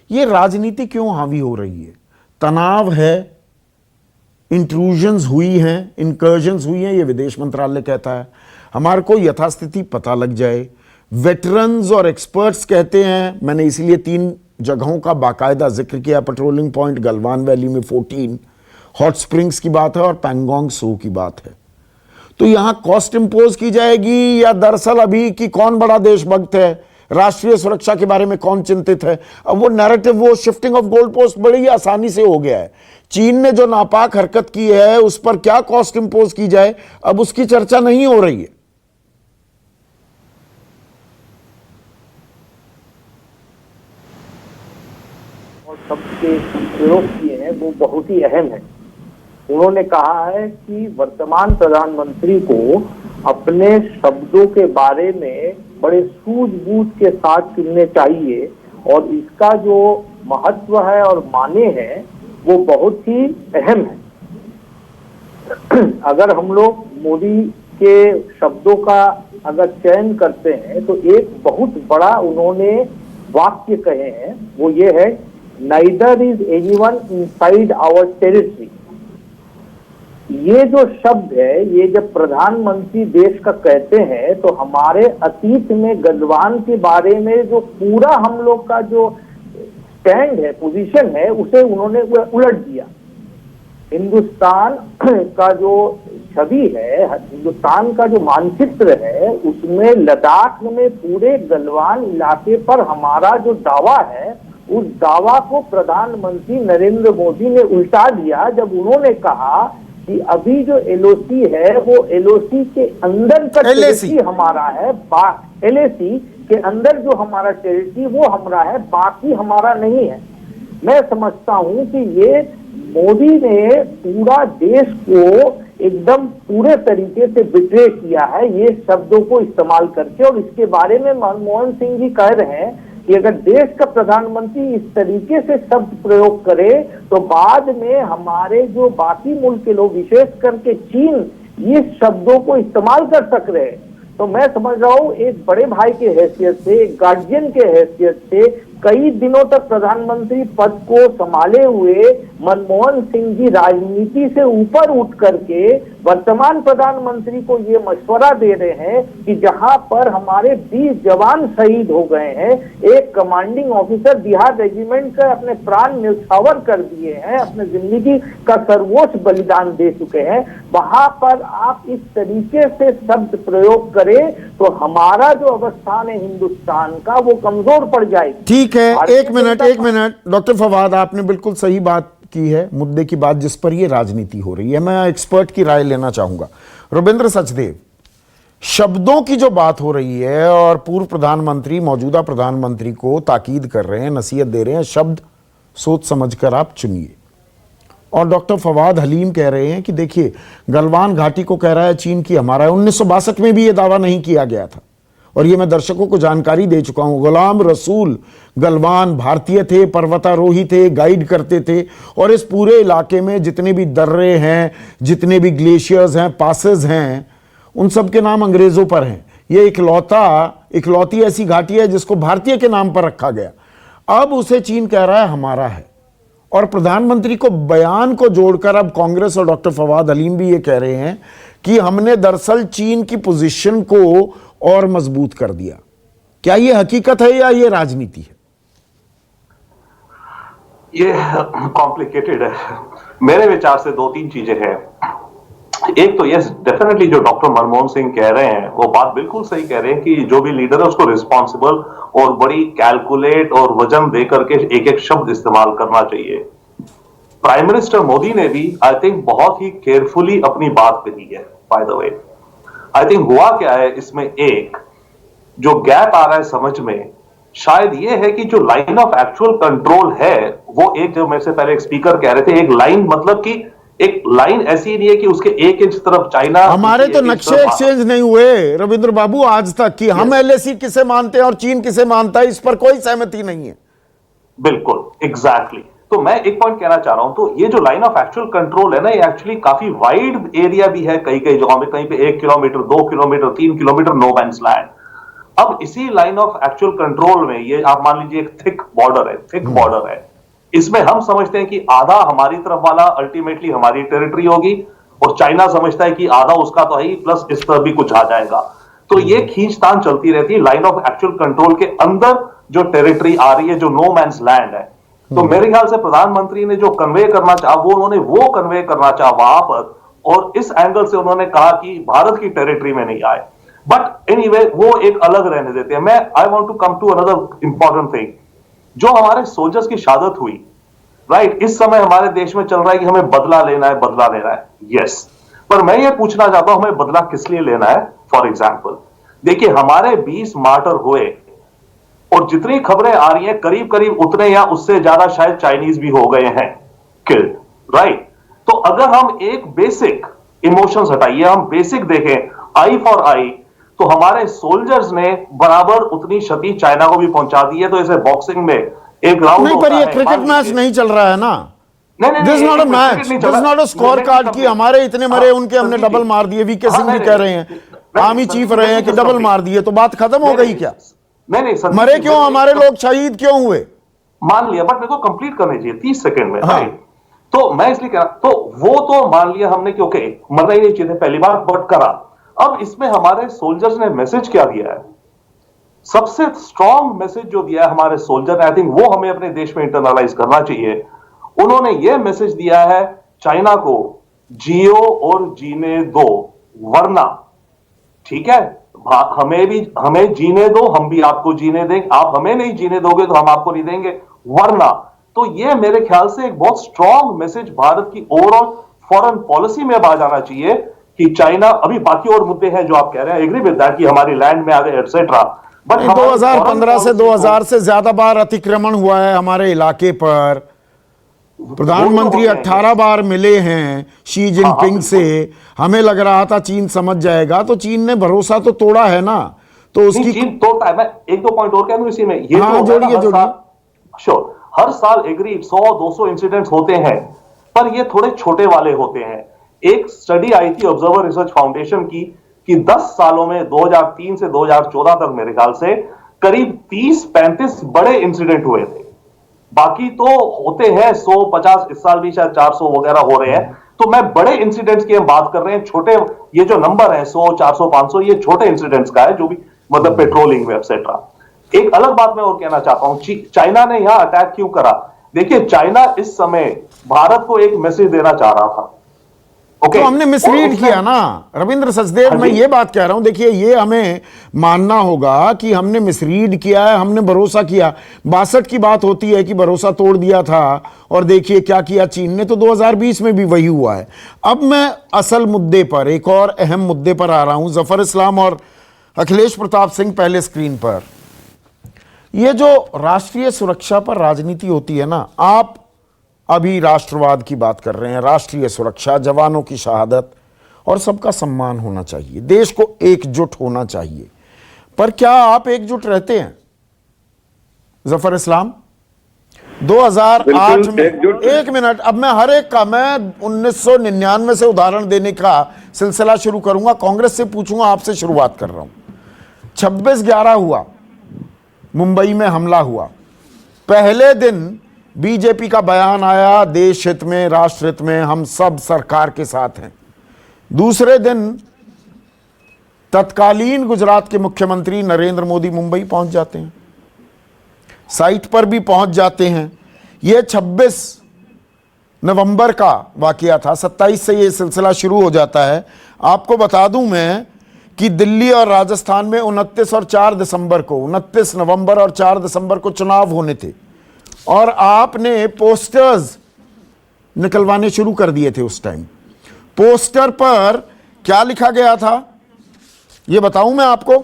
ये राजनीति क्यों हावी हो रही है? तनाव है, इंट्रूजन्स हुई हैं, इनकर्जन्स हुई हैं, ये विदेश मंत्रालय कहता है। हमारे को यथास्थिति पता लग जाए। वेटरन्स और एक्सपर्ट्स कहते हैं, मैंने इसीलिए 3 जगहों का बाकायदा जिक्र किया, पेट्रोलिंग पॉइंट गलवान वैली में 14, हॉट स्प्रिंग्स की बात है और पैंगोंग सो की बात है। तो यहां कॉस्ट इंपोज की जाएगी या दरअसल अभी कि कौन बड़ा देशभक्त है, राष्ट्रीय सुरक्षा के बारे में कौन चिंतित है? अब वो नैरेटिव, वो शिफ्टिंग ऑफ गोल पोस्ट बड़ी आसानी से हो गया है। चीन ने जो नापाक हरकत की है उस पर क्या कॉस्ट इंपोज की जाए, अब उसकी चर्चा नहीं हो रही है। और सबके प्रयोग किए हैं वो बहुत ही अहम है। उन्होंने कहा है कि वर्तमान प्रधानमंत्री को अपने शब्दों के बारे में बड़े सूझबूझ के साथ चुनने चाहिए और इसका जो महत्व है और माने हैं वो बहुत ही अहम है। अगर हम लोग मोदी के शब्दों का अगर चयन करते हैं तो एक बहुत बड़ा उन्होंने वाक्य कहे हैं, वो ये है, neither is anyone inside our territory. ये जो शब्द है, ये जब प्रधानमंत्री देश का कहते हैं तो हमारे अतीत में गलवान के बारे में जो पूरा हम लोग का जो स्टैंड है, पोजीशन है, उसे उन्होंने उलट दिया। हिंदुस्तान का जो छवि है, हिंदुस्तान का जो मानचित्र है, उसमें लद्दाख में पूरे गलवान इलाके पर हमारा जो दावा है, उस दावा को प्रधानमंत्री नरेंद्र मोदी ने उल्टा दिया जब उन्होंने कहा कि अभी जो एलओसी है वो एलओसी के अंदर का टेरिटरी हमारा है, एलएसी के अंदर जो हमारा टेरिटरी वो हमारा है, बाकी हमारा नहीं है। मैं समझता हूं कि ये मोदी ने पूरा देश को एकदम पूरे तरीके से बिट्रे किया है ये शब्दों को इस्तेमाल करके, और इसके बारे में मनमोहन सिंह जी कह रहे हैं कि अगर देश का प्रधानमंत्री इस तरीके से शब्द प्रयोग करे तो बाद में हमारे जो बाकी मुल्क के लोग, विशेष करके चीन, ये शब्दों को इस्तेमाल कर सक रहे हैं। तो मैं समझ रहा हूँ एक बड़े भाई के हैसियत से, एक गार्जियन के हैसियत से, कई दिनों तक प्रधानमंत्री पद को संभाले हुए मनमोहन सिंह जी राजनीति से ऊपर उठ करके वर्तमान प्रधानमंत्री को ये मशवरा दे रहे हैं कि जहां पर हमारे 20 जवान शहीद हो गए हैं, एक कमांडिंग ऑफिसर बिहार रेजिमेंट का अपने प्राण न्यौछावर कर दिए हैं, अपने जिंदगी का सर्वोच्च बलिदान दे चुके हैं, वहां पर आप इस तरीके से शब्द प्रयोग करें तो हमारा जो अवस्थान है हिंदुस्तान का वो कमजोर पड़ जाएगी। ठीक है, एक मिनट डॉक्टर फवाद, आपने बिल्कुल सही बात की है, मुद्दे की बात जिस पर ये राजनीति हो रही है। मैं एक्सपर्ट की राय लेना चाहूंगा। रुबिंद्र सचदेव, शब्दों की जो बात हो रही है और पूर्व प्रधानमंत्री मौजूदा प्रधानमंत्री को ताकीद कर रहे हैं, नसीहत दे रहे हैं, शब्द सोच समझकर आप चुनिए। और डॉक्टर फवाद हलीम कह रहे हैं कि देखिए, गलवान घाटी को कह रहा है चीन की हमारा है। 1962 में भी ये दावा नहीं किया गया था और ये मैं दर्शकों को जानकारी दे चुका हूं। गुलाम रसूल गलवान भारतीय थे, पर्वतारोही थे, गाइड करते थे, और इस पूरे इलाके में जितने भी दर्रे हैं, जितने भी ग्लेशियर्स हैं, पासेस हैं, उन सब के नाम अंग्रेजों पर हैं। ये इकलौती ऐसी घाटी है जिसको भारतीय के नाम पर रखा गया। अब उसे चीन कह रहा है हमारा है, और प्रधानमंत्री को बयान को जोड़कर अब कांग्रेस और डॉक्टर फवाद हलीम भी ये कह रहे हैं कि हमने दरअसल चीन की पोजीशन को और मजबूत कर दिया। क्या ये हकीकत है या ये राजनीति है? ये कॉम्प्लिकेटेड है। मेरे विचार से 2-3 चीजें हैं। एक तो यस, डेफिनेटली जो डॉक्टर मनमोहन सिंह कह रहे हैं वो बात बिल्कुल सही कह रहे हैं कि जो भी लीडर है उसको रिस्पॉन्सिबल और बड़ी कैलकुलेट और वजन दे करके एक एक शब्द इस्तेमाल करना चाहिए। प्राइम मिनिस्टर मोदी ने भी आई थिंक बहुत ही केयरफुली अपनी बात कही है। By the way, I think हुआ क्या है इसमें, एक जो गैप आ रहा है समझ में, शायद ये है कि जो लाइन ऑफ एक्चुअल कंट्रोल है वो एक, जो मेरे से पहले एक स्पीकर कह रहे थे, एक लाइन, मतलब कि एक लाइन ऐसी नहीं है कि उसके एक इंच तरफ चाइना। हमारे तो नक्शे एक्सचेंज नहीं हुए रविंद्र बाबू आज तक कि हम एलएसी किसे मानते हैं और चीन किसे मानता है, इस पर कोई सहमति नहीं है। बिल्कुल, एग्जैक्टली। तो मैं एक पॉइंट कहना चाह रहा हूं, तो ये जो लाइन ऑफ एक्चुअल कंट्रोल है ना, ये एक्चुअली काफी वाइड एरिया भी है। कई कई जगहों में, कहीं पे 1 kilometre, 2 kilometre, 3 kilometre no man's land. अब इसी लाइन ऑफ एक्चुअल कंट्रोल में ये आप मान लीजिए एक थिक बॉर्डर है। इसमें हम समझते हैं कि आधा हमारी तरफ वाला अल्टीमेटली हमारी टेरिटरी होगी, और चाइना समझता है कि आधा उसका तो है ही, प्लस इस तरफ भी कुछ आ जाएगा। तो ये खींचतान चलती रहती है लाइन ऑफ एक्चुअल कंट्रोल के अंदर जो टेरिटरी आ रही है, जो नो मैन्स लैंड है। तो मेरे ख्याल से प्रधानमंत्री ने जो कन्वे करना चाहा उन्होंने वो कन्वे करना चाहा वहां पर, और इस एंगल से उन्होंने कहा कि भारत की टेरिटरी में नहीं आए। बट एनीवे, वो एक अलग रहने देते हैं। मैं I want to come to another important thing, जो हमारे सोल्जर्स की शहादत हुई, राइट, इस समय हमारे देश में चल रहा है कि हमें बदला लेना है। यस, पर मैं ये पूछना चाहता हूं हमें बदला किस लिए लेना है। फॉर एग्जाम्पल देखिए, हमारे 20 मार्टर हुए, और जितनी खबरें आ रही हैं करीब करीब उतने या उससे ज्यादा शायद चाइनीज भी हो गए हैं किल्ड, राइट। तो अगर हम एक बेसिक इमोशंस हटाइए, हम बेसिक देखें, आई फॉर आई, तो हमारे सोल्जर्स ने बराबर उतनी क्षति चाइना को भी पहुंचा दी है। तो ऐसे बॉक्सिंग में एक राउंड नहीं, पर होता ये है, क्रिकेट मान मैच लीजिए- नहीं चल रहा है ना। नहीं, this not a cricket match, नहीं दिस चला। नॉट अ स्कोर नहीं, कार्ड की हमारे इतने मरे, हाँ, उनके हमने संदीप डबल जी। मार दिए, वीके हाँ, सिंह भी नहीं, कह रहे हैं, नहीं, आर्मी संदीप चीफ रहे हैं कि जी, डबल संदीप- मार दिए, तो बात खत्म हो गई क्या? नहीं संदीप मरे जी, क्यों हमारे लोग, शहीद क्यों हुए? मान लिया, बट मेरे को कंप्लीट करने चाहिए 30 सेकंड में, हाँ। राइट? तो मैं इसलिए कह रहा, तो वो तो मान लिया हमने कि ओके मरना ही नहीं चाहिए था पहली बार, बट करा। अब इसमें हमारे सोल्जर्स ने मैसेज क्या दिया है, सबसे स्ट्रॉन्ग मैसेज जो दिया है हमारे सोल्जर, आई थिंक वो हमें अपने देश में इंटरनलाइज करना चाहिए। उन्होंने ये मैसेज दिया है चाइना को, जियो और जीने दो, वरना ठीक है हमें जीने दो, हम भी आपको जीने देंगे, आप हमें नहीं जीने दोगे तो हम आपको नहीं देंगे, वरना। तो ये मेरे ख्याल से एक बहुत स्ट्रॉन्ग मैसेज भारत की ओवरऑल फॉरेन पॉलिसी में आ जाना चाहिए कि चाइना, अभी बाकी और मुद्दे हैं जो आप कह रहे हैं, एग्री विद दैट कि हमारी लैंड में आ गए एटसेट्रा, बट 2015 से 2000 से ज्यादा बार अतिक्रमण हुआ है हमारे इलाके पर। प्रधानमंत्री 18 बार मिले हैं शी जिनपिंग से, हमें लग रहा था चीन समझ जाएगा, तो चीन ने भरोसा तो तोड़ा है ना, तो उसकी चीन तोड़ता है। मैं एक दो पॉइंट और कह दूं इसी में, ये हाँ, जो जोड़िए। श्योर, हर साल एग्री 100-200 इंसिडेंट्स होते हैं, पर ये थोड़े छोटे वाले होते हैं। एक स्टडी आई थी ऑब्जर्वर रिसर्च फाउंडेशन की कि 10 सालों में 2003 से 2014 तक मेरे ख्याल से करीब 30-35 बड़े इंसिडेंट हुए थे, बाकी तो होते हैं 100-50, इस साल भी शायद 400 वगैरह हो रहे हैं। तो मैं बड़े इंसिडेंट्स की हम बात कर रहे हैं, छोटे ये जो नंबर है 100, 400, 500, ये छोटे इंसिडेंट्स का है, जो भी मतलब पेट्रोलिंग में एक्सेट्रा। एक अलग बात मैं और कहना चाहता हूं, चाइना ने यहां अटैक क्यों करा? देखिए, चाइना इस समय भारत को एक मैसेज देना चाह रहा था, तो हमने मिसरीड किया ना रविंद्र सचदेव। मैं ये बात कह रहा हूं, देखिए ये हमें मानना होगा कि हमने मिसरीड किया है, हमने भरोसा किया। 62 की बात होती है कि भरोसा तोड़ दिया था, और देखिए क्या किया चीन ने, तो 2020 में भी वही हुआ है। अब मैं असल मुद्दे पर, एक और अहम मुद्दे पर आ रहा हूं। जफर इस्लाम और अखिलेश प्रताप सिंह पहले स्क्रीन पर। ये जो राष्ट्रीय सुरक्षा पर राजनीति होती है ना, आप अभी राष्ट्रवाद की बात कर रहे हैं, राष्ट्रीय सुरक्षा, जवानों की शहादत और सबका सम्मान होना चाहिए, देश को एकजुट होना चाहिए, पर क्या आप एकजुट रहते हैं? जफर इस्लाम 2008 में, एक मिनट, अब मैं हर एक का, मैं 1999 से उदाहरण देने का सिलसिला शुरू करूंगा, कांग्रेस से पूछूंगा, आपसे शुरुआत कर रहा हूं। 26/11 हुआ, मुंबई में हमला हुआ, पहले दिन बीजेपी का बयान आया, देश हित में, राष्ट्र हित में हम सब सरकार के साथ हैं। दूसरे दिन तत्कालीन गुजरात के मुख्यमंत्री नरेंद्र मोदी मुंबई पहुंच जाते हैं, साइट पर भी पहुंच जाते हैं। यह 26 नवंबर का वाकया था, 27 से यह सिलसिला शुरू हो जाता है। आपको बता दूं मैं कि दिल्ली और राजस्थान में 29 और 4 दिसंबर को, 29 नवंबर और 4 दिसंबर को चुनाव होने थे, और आपने पोस्टर्स निकलवाने शुरू कर दिए थे उस टाइम। पोस्टर पर क्या लिखा गया था यह बताऊं मैं आपको?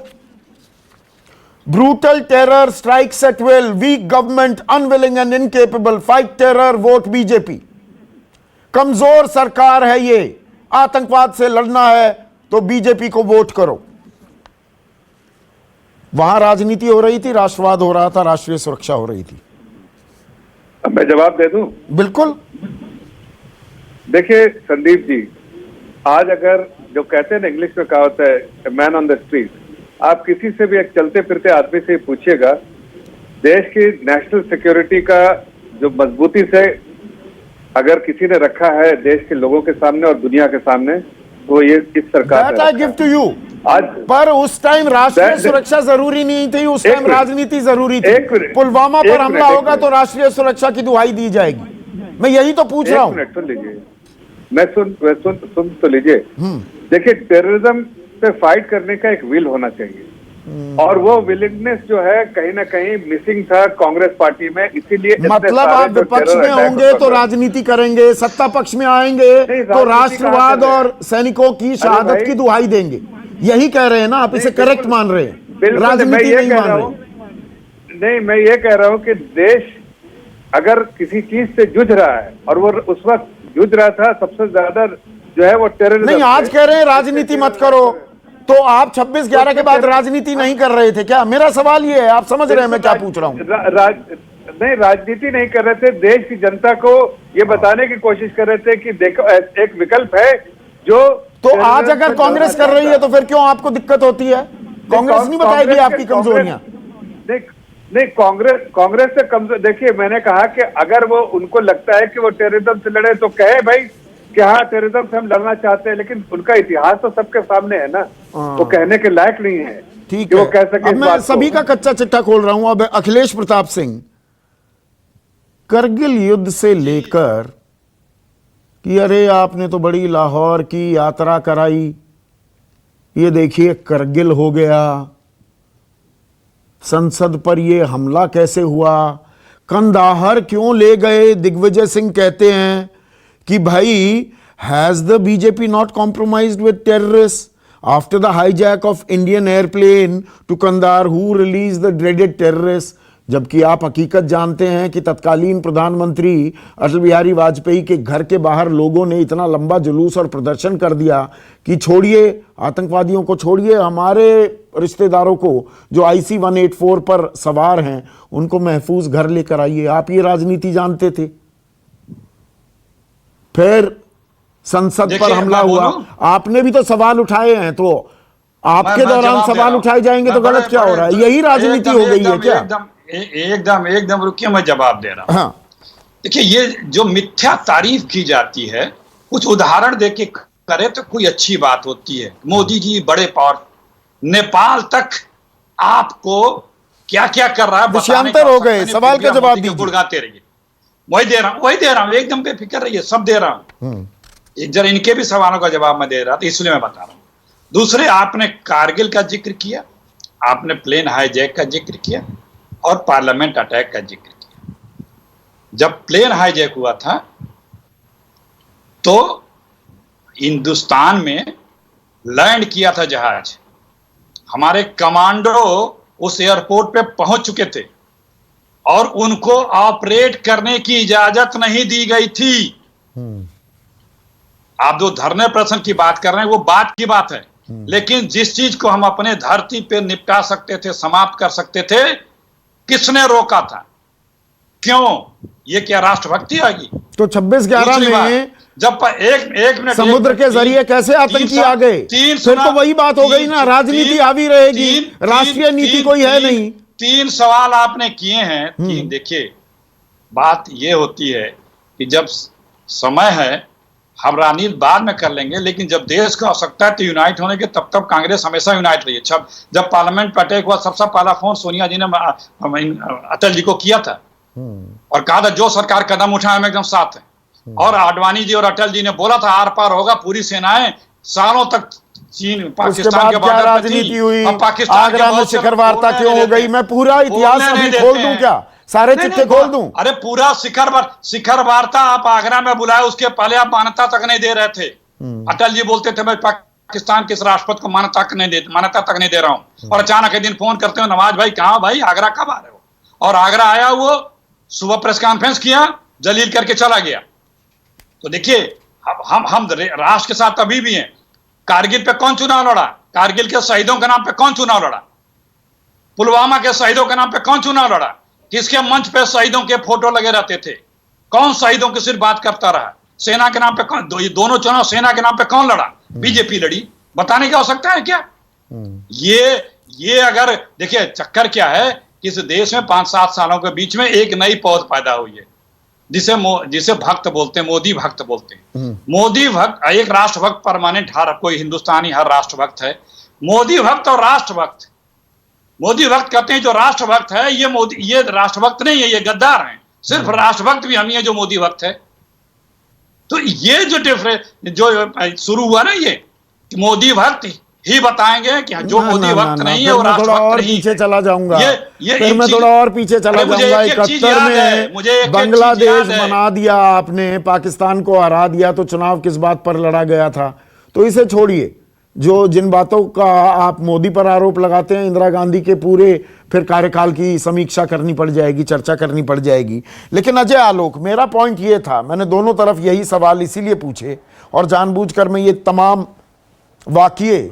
Brutal terror strikes at will, weak government unwilling and incapable, fight terror, vote BJP. कमजोर सरकार है ये, आतंकवाद से लड़ना है तो बीजेपी को वोट करो। वहां राजनीति हो रही थी, राष्ट्रवाद हो रहा था, राष्ट्रीय सुरक्षा हो रही थी। अब मैं जवाब दे दूं? बिल्कुल। देखिए संदीप जी, आज अगर जो कहते हैं ना, इंग्लिश में कहावत है मैन ऑन द स्ट्रीट, आप किसी से भी एक चलते फिरते आदमी से पूछिएगा, देश की नेशनल सिक्योरिटी का जो मजबूती से अगर किसी ने रखा है देश के लोगों के सामने और दुनिया के सामने, तो ये इस सरकार ने गिव टू यू। आज पर उस टाइम राष्ट्रीय सुरक्षा जरूरी नहीं थी, उस टाइम राजनीति जरूरी थी। पुलवामा पर हमला होगा तो राष्ट्रीय सुरक्षा की दुहाई दी जाएगी। मैं यही तो पूछ रहा हूं। सुन लीजिए, मैं सुन तो लीजिए। देखिए, टेररिज्म से फाइट करने का एक विल होना चाहिए, और वो विलिंगनेस जो है कहीं ना कहीं मिसिंग था कांग्रेस पार्टी में, इसीलिए मतलब आप विपक्ष में होंगे तो राजनीति करेंगे, सत्ता पक्ष में आएंगे तो राष्ट्रवाद और सैनिकों की शहादत की दुहाई देंगे, यही कह रहे हैं ना आप? इसे करेक्ट मान रहे हैं, राजनीति नहीं मान रहे? नहीं, मैं ये कह रहा हूं कि देश अगर किसी चीज से जूझ रहा है, और वो उस वक्त जूझ रहा था सबसे ज्यादा जो है वो टेररिज्म। नहीं, आज कह रहे हैं राजनीति मत करो, तो आप 26/11 के बाद राजनीति नहीं कर रहे थे क्या? मेरा सवाल ये है, आप समझ रहे हैं मैं क्या पूछ रहा हूं? नहीं, राजनीति नहीं कर रहे थे, देश की जनता को ये बताने की कोशिश कर रहे थे कि देखो एक विकल्प है जो। तो आज अगर कांग्रेस कर रही है तो फिर क्यों आपको दिक्कत होती है? कांग्रेस नहीं बताएगी आपकी कमजोरियां? नहीं, कांग्रेस से कमजोर, देखिए मैंने कहा कि अगर वो उनको लगता है कि वो टेररिज्म से लड़े तो कहे भाई कि हाँ टेररिज्म से हम लड़ना चाहते हैं, लेकिन उनका इतिहास तो सबके सामने है ना, वो कहने के लायक नहीं है। ठीक है, वो कह सके। अब मैं सभी का कच्चा चिट्ठा खोल रहा हूं। अब अखिलेश प्रताप सिंह, करगिल युद्ध से लेकर कि अरे आपने तो बड़ी लाहौर की यात्रा कराई, ये देखिए करगिल हो गया, संसद पर ये हमला कैसे हुआ, कंदाहर क्यों ले गए? दिग्विजय सिंह कहते हैं कि भाई has the BJP not compromised with terrorist after the hijack of Indian airplane to Kandahar, who release the dreaded terrorist? जबकि आप हकीकत जानते हैं कि तत्कालीन प्रधानमंत्री अटल बिहारी वाजपेयी के घर के बाहर लोगों ने इतना लंबा जुलूस और प्रदर्शन कर दिया कि छोड़िए आतंकवादियों को, छोड़िए हमारे रिश्तेदारों को जो IC 184 पर सवार हैं, उनको महफूज घर लेकर आइए। आप ये राजनीति जानते थे। फिर संसद पर हमला हुआ, आपने भी तो सवाल उठाए हैं, तो आपके दौरान सवाल उठाए जाएंगे तो गलत क्या हो रहा है? यही राजनीति हो गई है क्या? एकदम रुकिए, मैं जवाब दे रहा हूं। हाँ। देखिए, ये जो मिथ्या तारीफ की जाती है, कुछ उदाहरण देके करे तो कोई अच्छी बात होती है। मोदी जी बड़े पावर, नेपाल तक आपको क्या क्या कर रहा है विषयांतर हो गए, सवाल का जवाब दीजिए। गुड़गाते रहिए, वही दे रहा हूं, एकदम बेफिक्र रहिए, सब दे रहा हूं। एक जरा इनके भी सवालों का जवाब मैं दे रहा था, इसलिए मैं बता रहा हूं। दूसरे, आपने कारगिल का जिक्र किया, आपने प्लेन हाईजैक का जिक्र किया और पार्लियामेंट अटैक का जिक्र किया। जब प्लेन हाईजैक हुआ था तो हिंदुस्तान में लैंड किया था जहाज, हमारे कमांडो उस एयरपोर्ट पे पहुंच चुके थे और उनको ऑपरेट करने की इजाजत नहीं दी गई थी। आप जो धरने प्रदर्शन की बात कर रहे हैं वो बात की बात है, लेकिन जिस चीज को हम अपने धरती पे निपटा सकते थे, समाप्त कर सकते थे, किसने रोका था? क्यों? ये क्या राष्ट्रभक्ति आएगी? तो 26/11 में जब एक मिनट समुद्र के जरिए कैसे आतंकी आ गए? फिर तो वही बात हो गई ना, राजनीति हावी रहेगी, राष्ट्रीय नीति कोई है नहीं। 3 सवाल आपने किए हैं। देखिए, बात ये होती है कि जब समय है, हम राजनीति बाद में कर लेंगे, लेकिन जब देश को आवश्यकता है तो यूनाइट होने के, तब तक कांग्रेस हमेशा यूनाइट रही है। जब पार्लियामेंट पर अटैक हुआ, सबसे पहला फोन सोनिया जी ने अटल जी को किया था और कहा था जो सरकार कदम उठाए हम एकदम साथ हैं। और आडवाणी जी और अटल जी ने बोला था आर पार होगा, पूरी सेनाएं सालों तक चीन पाकिस्तान के बॉर्डर पर राजनीति हुई, पाकिस्तान आगरा में शिखर वार्ता क्यों हो गई? मैं पूरा इतिहास अभी खोल दूं क्या? सारे चिट्ठे खोल दूं? अरे पूरा शिखर वार्ता आप आगरा में बुलाए, उसके पहले आप मान्यता तक नहीं दे रहे थे। अटल जी बोलते थे मैं पाकिस्तान के इस राष्ट्रपति को मान्यता तक नहीं दे रहा हूं, और अचानक एक दिन फोन करते हो, नवाज भाई कहां भाई, आगरा कब आ रहे हो? और आगरा आया, वो सुबह प्रेस कॉन्फ्रेंस किया, जलील करके चला गया। तो देखिए, हम राष्ट्र के साथ अभी भी हैं। कारगिल पे कौन चुनाव लड़ा? कारगिल के शहीदों के नाम पे कौन चुनाव लड़ा? पुलवामा के शहीदों के नाम पे कौन चुनाव लड़ा? किसके मंच पे शहीदों के फोटो लगे रहते थे? कौन शहीदों की सिर्फ बात करता रहा? सेना के नाम पे कौन? दोनों चुनाव सेना के नाम पे कौन लड़ा? बीजेपी लड़ी। बताने की आवश्यकता है क्या? ये अगर देखिए, चक्कर क्या है कि इस देश में 5-7 सालों के बीच में एक नई पौध पैदा हुई है, जिसे भक्त बोलते हैं, मोदी भक्त बोलते हैं। मोदी भक्त, एक राष्ट्रभक्त परमानेंट, हर कोई हिंदुस्तानी हर राष्ट्रभक्त है। मोदी भक्त और राष्ट्रभक्त, मोदी भक्त कहते हैं जो राष्ट्रभक्त है, ये राष्ट्रभक्त नहीं है, ये गद्दार हैं। सिर्फ राष्ट्रभक्त भी हम ही है जो मोदी भक्त है। तो ये जो डिफरेंस जो शुरू हुआ ना, ये मोदी भक्त ही बताएंगे कि जो मोदी भक्त नहीं है वो राष्ट्रभक्त नहीं। पीछे चला जाऊंगा, फिर मैं थोड़ा और पीछे चला जाऊंगा। 71 में बांग्लादेश बना दिया आपने, पाकिस्तान को हरा दिया, तो चुनाव किस बात पर लड़ा गया था? तो इसे छोड़िए, जिन बातों का आप मोदी पर आरोप लगाते हैं, इंदिरा गांधी के पूरे फिर कार्यकाल की समीक्षा करनी पड़ जाएगी, चर्चा करनी पड़ जाएगी। लेकिन अजय आलोक, मेरा पॉइंट ये था, मैंने दोनों तरफ यही सवाल इसीलिए पूछे, और जानबूझकर मैं ये तमाम वाकये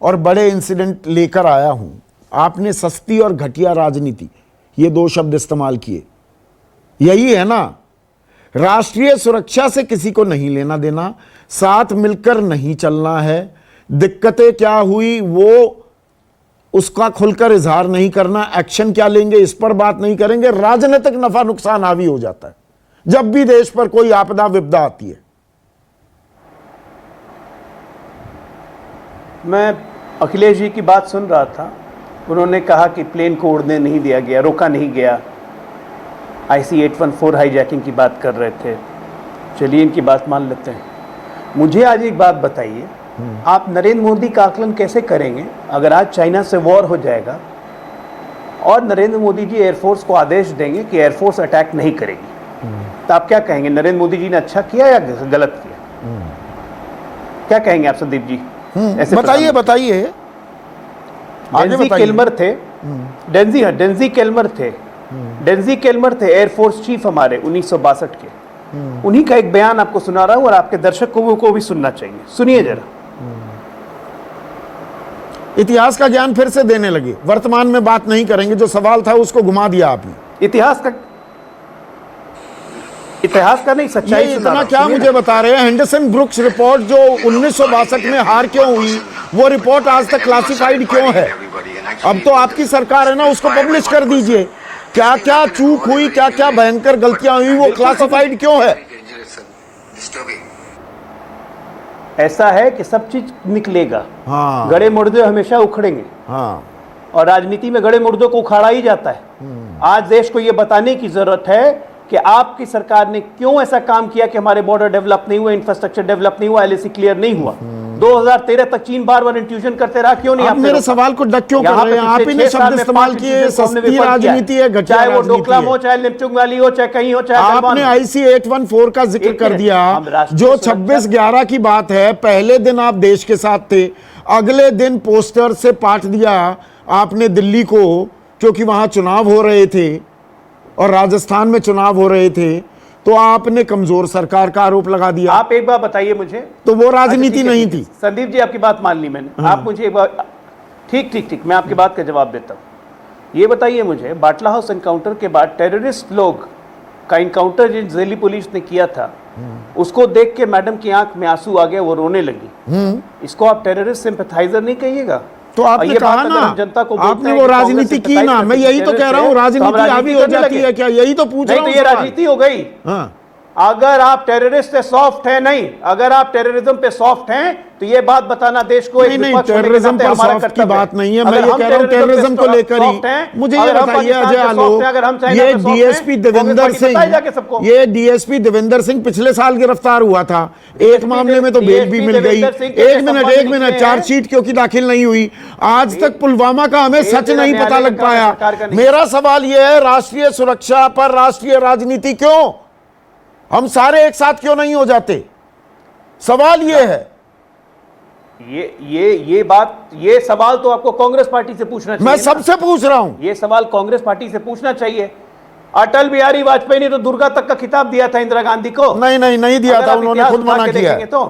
और बड़े इंसिडेंट लेकर आया हूं। आपने सस्ती और घटिया राजनीति, ये 2 शब्द इस्तेमाल किए। यही है ना, राष्ट्रीय सुरक्षा से किसी को नहीं लेना देना, साथ मिलकर नहीं चलना है। दिक्कतें क्या हुई वो उसका खुलकर इजहार नहीं करना, एक्शन क्या लेंगे इस पर बात नहीं करेंगे। राजनीतिक नफा नुकसान हावी हो जाता है जब भी देश पर कोई आपदा विपदा आती है। मैं अखिलेश जी की बात सुन रहा था, उन्होंने कहा कि प्लेन को उड़ने नहीं दिया गया, रोका नहीं गया। IC-814 हाईजैकिंग की बात कर रहे थे, चलिए इनकी बात मान लेते हैं। मुझे आज एक बात बताइए, आप नरेंद्र मोदी का आकलन कैसे करेंगे अगर आज चाइना से वॉर हो जाएगा और नरेंद्र मोदी जी एयरफोर्स को आदेश देंगे कि एयरफोर्स अटैक नहीं करेगी, तो आप क्या कहेंगे? नरेंद्र मोदी जी ने अच्छा किया या गलत किया? क्या कहेंगे आप संदीप जी? ऐसे बताइए बताइए, आगे डेंजी बताइए। केल्मर थे, डेंजी केल्मर थे एयरफोर्स चीफ हमारे 1962 के। उन्हीं का एक बयान आपको सुना रहा हूं और आपके दर्शकों को भी सुनना चाहिए, सुनिए जरा। इतिहास का ज्ञान फिर से देने लगे, वर्तमान में बात नहीं करेंगे, जो सवाल था उसको घुमा दिया आपने। इतिहास का नहीं, सच्चाई ये सुना इतना रहा हूं, क्या सुनिए मुझे बता रहे हैं? हेंडरसन ब्रुक्स रिपोर्ट जो 1962 में हार क्यों हुई, वो रिपोर्ट आज तक क्लासिफाइड क्यों है? अब तो आपकी सरकार है ना, उसको पब्लिश कर दीजिए। क्या क्या चूक हुई, क्या क्या भयंकर गलतियां हुई, वो क्लासिफाइड क्यों है? ऐसा है कि सब चीज निकलेगा। हाँ गड़े मुर्दे हमेशा उखड़ेंगे, हाँ, और राजनीति में गड़े मुर्दों को उखाड़ा ही जाता है। आज देश को यह बताने की जरूरत है कि आपकी सरकार ने क्यों ऐसा काम किया कि हमारे बॉर्डर डेवलप नहीं हुआ, इंफ्रास्ट्रक्चर डेवलप नहीं हुआ, LAC क्लियर नहीं हुआ। 2013 तक चीन बार बार इंट्रूजन करते रहा, क्यों नहीं? आप मेरे सवाल को डक क्यों कर रहे हैं? आप ही ने शब्द इस्तेमाल किए, सस्ती राजनीति है, घटिया चाहे वो राजनीति डोकलाम हो, है। चाहे लिपचुंग वैली हो, चाहे कहीं हो, चाहे आपने IC-814 का जिक्र एक कर मिनट, दिया, हम राष्ट्रीय जो सुरक्षा- 26/11 की बात है। पहले दिन आप देश के साथ थे, अगले दिन पोस्टर से पाट दिया आपने दिल्ली को, क्योंकि वहां चुनाव हो रहे थे और राजस्थान में चुनाव हो रहे थे, तो आपने कमजोर सरकार का आरोप लगा दिया। आप एक बार बताइए मुझे, तो वो राजनीति अच्छा, ठीक है, नहीं ठीक है। थी। संदीप जी आपकी बात मान ली मैंने, आप मुझे एक बार ठीक मैं आपकी बात का जवाब देता हूं। ये बताइए मुझे, बाटला हाउस एनकाउंटर के बाद टेररिस्ट लोग का इनकाउंटर जिन दिल्ली पुलिस ने किया था, उसको देख के मैडम की आंख में आंसू आ गए, वो रोने लगी। इसको आप टेररिस्ट सिंपैथाइजर नहीं कहिएगा? तो आपने कहा ना, जनता को आपने वो राजनीति की ना, मैं यही तो कह रहा हूँ, राजनीति हावी हो जाती है क्या? यही तो पूछ रहा हूँ। नहीं तो ये राजनीति हो गई। हाँ, अगर आप टेररिस्ट से सॉफ्ट हैं, नहीं, अगर आप टेररिज्म पे सॉफ्ट हैं, तो ये बात बताना देश को एक नहीं, विपक्ष होने के टेररिज्म नाते पर हमारा सॉफ्ट की कर्तव्य बात नहीं है। मैं अगर ये हम कह रहा हूँ टेररिज्म टेररिज्म को पे लेकर सॉफ्ट हैं, ही मुझे ये अगर हम बताइए पाकिस्तान अजय पे सॉफ्ट आलोक, हैं, अगर हम चाइना ये पे सॉफ्ट DSP हैं, देवेंद्र कांग्रेस पार्टी बताए जाके सबको। सिंह, ये DSP देवेंद्र सिंह पिछले साल गिरफ्तार हुआ था, एक मामले में तो बेल भी मिल गई। एक मिनट, चार्जशीट क्योंकि दाखिल नहीं हुई, आज तक पुलवामा का हमें सच नहीं पता लग पाया। मेरा सवाल यह है, राष्ट्रीय सुरक्षा पर राष्ट्रीय राजनीति क्यों? हम सारे एक साथ क्यों नहीं हो जाते? सवाल यह है। ये सवाल तो आपको कांग्रेस पार्टी से पूछना चाहिए। मैं सबसे पूछ रहा हूं। ये सवाल कांग्रेस पार्टी से पूछना चाहिए। अटल बिहारी वाजपेयी ने तो दुर्गा तक का खिताब दिया था इंदिरा गांधी को। नहीं दिया था, उन्होंने खुद मना किया है। तो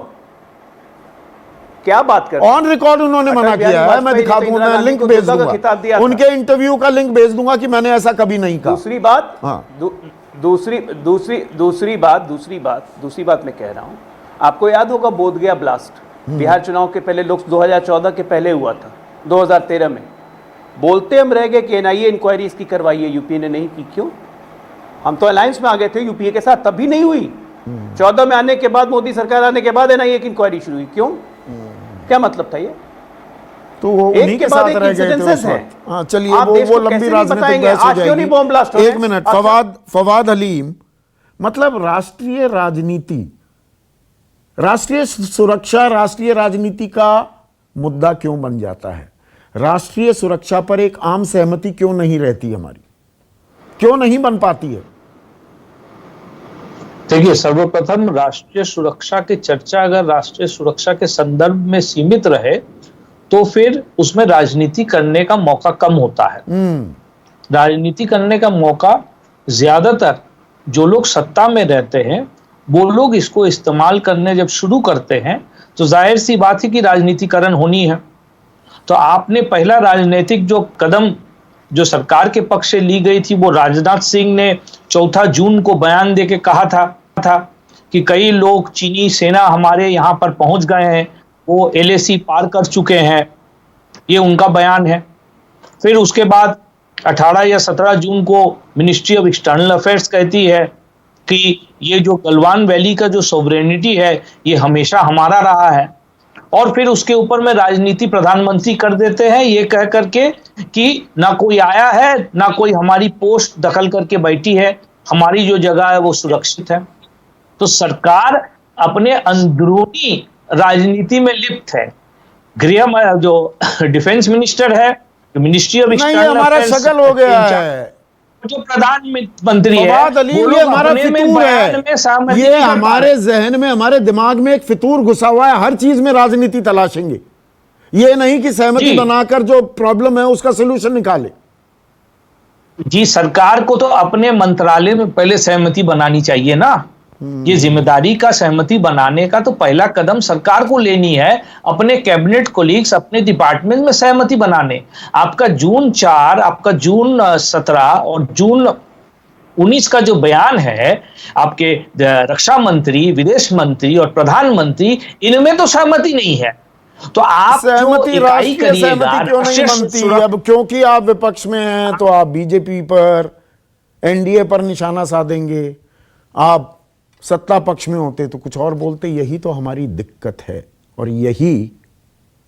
क्या बात कर ऑन रिकॉर्ड उन्होंने मना किया है। मैं दिखा दूंगा, मैं लिंक भेज दूंगा, उनके इंटरव्यू का लिंक भेज दूंगा कि मैंने ऐसा कभी नहीं कहा। दूसरी बात, हाँ। दूसरी बात मैं कह रहा हूं, आपको याद होगा बोधगया ब्लास्ट बिहार चुनाव के पहले, लोग 2014 के पहले हुआ था, 2013 में बोलते हम रह गए कि NIA इंक्वायरी इसकी करवाई है, यूपीए ने नहीं की। क्यों? हम तो अलायंस में आ गए थे यूपीए के साथ, तब भी नहीं हुई। 14 में आने के बाद, मोदी सरकार आने के बाद NIA की इंक्वायरी शुरू हुई। क्यों? क्या मतलब था ये? तो वो उन्हीं के साथ रह गए थे उस वक्त। हाँ, चलिए वो लंबी राजनीतिक बहस हो जाएगी। एक मिनट, फवाद हलीम, मतलब राष्ट्रीय राजनीति, राष्ट्रीय सुरक्षा राष्ट्रीय राजनीति का मुद्दा क्यों बन जाता है? राष्ट्रीय सुरक्षा पर एक आम सहमति क्यों नहीं रहती हमारी, क्यों नहीं बन पाती है? देखिए, सर्वप्रथम राष्ट्रीय सुरक्षा की चर्चा अगर राष्ट्रीय सुरक्षा के संदर्भ में सीमित रहे तो फिर उसमें राजनीति करने का मौका कम होता है। राजनीति करने का मौका ज्यादातर जो लोग सत्ता में रहते हैं वो लोग इसको इस्तेमाल करने जब शुरू करते हैं तो जाहिर सी बात है कि राजनीतिकरण होनी है। तो आपने पहला राजनीतिक जो कदम जो सरकार के पक्ष से ली गई थी, वो राजनाथ सिंह ने 4 जून को बयान देके कहा था कि कई लोग चीनी सेना हमारे यहाँ पर पहुंच गए हैं, वो LAC पार कर चुके हैं, ये उनका बयान है। फिर उसके बाद 18 या 17 जून को मिनिस्ट्री ऑफ एक्सटर्नल अफेयर्स कहती है कि ये जो गलवान वैली का जो सोवरेनिटी है ये हमेशा हमारा रहा है। और फिर उसके ऊपर में राजनीति प्रधानमंत्री कर देते हैं ये कह करके कि ना कोई आया है, ना कोई हमारी पोस्ट दखल करके बैठी है, हमारी जो जगह है वो सुरक्षित है। तो सरकार अपने अंदरूनी राजनीति में लिप्त है। गृह जो डिफेंस मिनिस्टर है, मिनिस्ट्री ऑफ एक्सटर्नल हमारा शक्ल हो गया है, जो प्रधानमंत्री है, फवाद अली, ये हमारा फितूर है, ये हमारे जहन में, हमारे दिमाग में एक फितूर घुसा हुआ है। हर चीज में राजनीति तलाशेंगे, ये नहीं कि सहमति बनाकर जो प्रॉब्लम है उसका सलूशन निकाले। जी, सरकार को तो अपने मंत्रालय में पहले सहमति बनानी चाहिए ना। ये जिम्मेदारी का सहमति बनाने का तो पहला कदम सरकार को लेनी है, अपने कैबिनेट कोलीग्स, अपने डिपार्टमेंट में सहमति बनाने। आपका जून 4, आपका जून 17 और जून 19 का जो बयान है, आपके रक्षा मंत्री, विदेश मंत्री और प्रधानमंत्री, इनमें तो सहमति नहीं है। तो आप सहमति, राष्ट्रीय सहमति क्यों नहीं बनती? अब क्योंकि आप विपक्ष में हैं तो आप बीजेपी पर, NDA पर निशाना साधेंगे, आप सत्ता पक्ष में होते तो कुछ और बोलते। यही तो हमारी दिक्कत है और यही,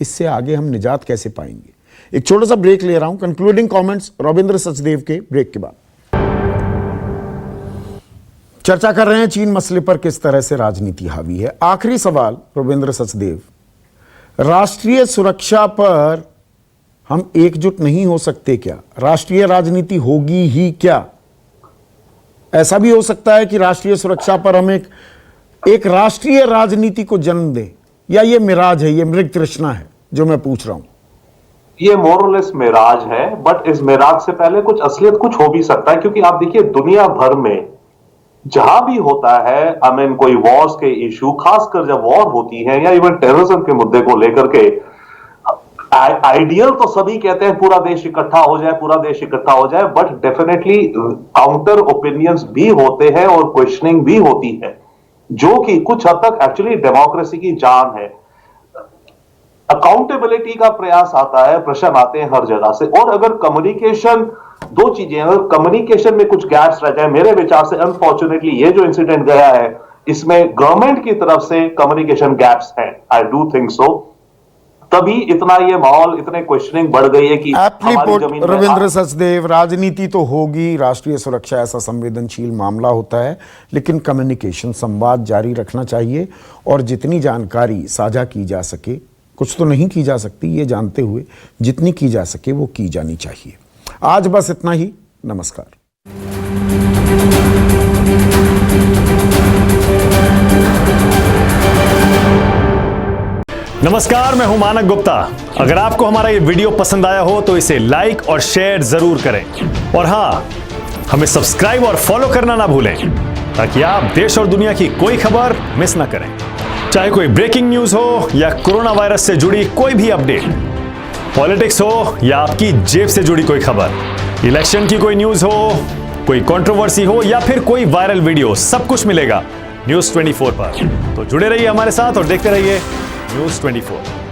इससे आगे हम निजात कैसे पाएंगे। एक छोटा सा ब्रेक ले रहा हूं, कंक्लूडिंग कमेंट्स रविंद्र सचदेव के ब्रेक के बाद। चर्चा कर रहे हैं चीन मसले पर किस तरह से राजनीति हावी है। आखिरी सवाल रविंद्र सचदेव, राष्ट्रीय सुरक्षा पर हम एकजुट नहीं हो सकते क्या? राष्ट्रीय राजनीति होगी ही क्या? ऐसा भी हो सकता है कि राष्ट्रीय सुरक्षा पर हम एक राष्ट्रीय राजनीति को जन्म दें, या ये मिराज है, ये मृग तृष्णा है जो मैं पूछ रहा हूं? ये मोरलेस मिराज है, बट इस मिराज से पहले कुछ असलियत कुछ हो भी सकता है। क्योंकि आप देखिए दुनिया भर में जहां भी होता है, कोई वॉर्स के इशू, खासकर जब वॉर होती है या इवन टेररिज्म के मुद्दे को लेकर के, आइडियल तो सभी कहते हैं पूरा देश इकट्ठा हो जाए, पूरा देश इकट्ठा हो जाए, बट डेफिनेटली काउंटर ओपिनियंस भी होते हैं और क्वेश्चनिंग भी होती है, जो कि कुछ हद तक एक्चुअली डेमोक्रेसी की जान है। अकाउंटेबिलिटी का प्रयास आता है, प्रश्न आते हैं हर जगह से। और अगर कम्युनिकेशन, दो चीजें, अगर कम्युनिकेशन में कुछ गैप्स रह जाए, मेरे विचार से अनफॉर्चुनेटली ये जो इंसिडेंट गया है इसमें गवर्नमेंट की तरफ से कम्युनिकेशन गैप्स हैं, आई डू थिंक सो, तभी इतना ये माहौल, इतने क्वेश्चनिंग बढ़ गई है कि हमारी जमीन में। रविंद्र सचदेव, राजनीति तो होगी, राष्ट्रीय सुरक्षा ऐसा संवेदनशील मामला होता है, लेकिन कम्युनिकेशन, संवाद जारी रखना चाहिए और जितनी जानकारी साझा की जा सके, कुछ तो नहीं की जा सकती ये जानते हुए, जितनी की जा सके वो की जानी चाहिए। आज बस इतना ही, नमस्कार। नमस्कार, मैं हूं मानक गुप्ता। अगर आपको हमारा ये वीडियो पसंद आया हो तो इसे लाइक और शेयर जरूर करें, और हां, हमें सब्सक्राइब और फॉलो करना ना भूलें ताकि आप देश और दुनिया की कोई खबर मिस ना करें। चाहे कोई ब्रेकिंग न्यूज हो या कोरोना वायरस से जुड़ी कोई भी अपडेट, पॉलिटिक्स हो या आपकी जेब से जुड़ी कोई खबर, इलेक्शन की कोई न्यूज हो, कोई कंट्रोवर्सी हो या फिर कोई वायरल वीडियो, सब कुछ मिलेगा न्यूज़ 24 पर। तो जुड़े रहिए हमारे साथ और देखते रहिए न्यूज़ 24।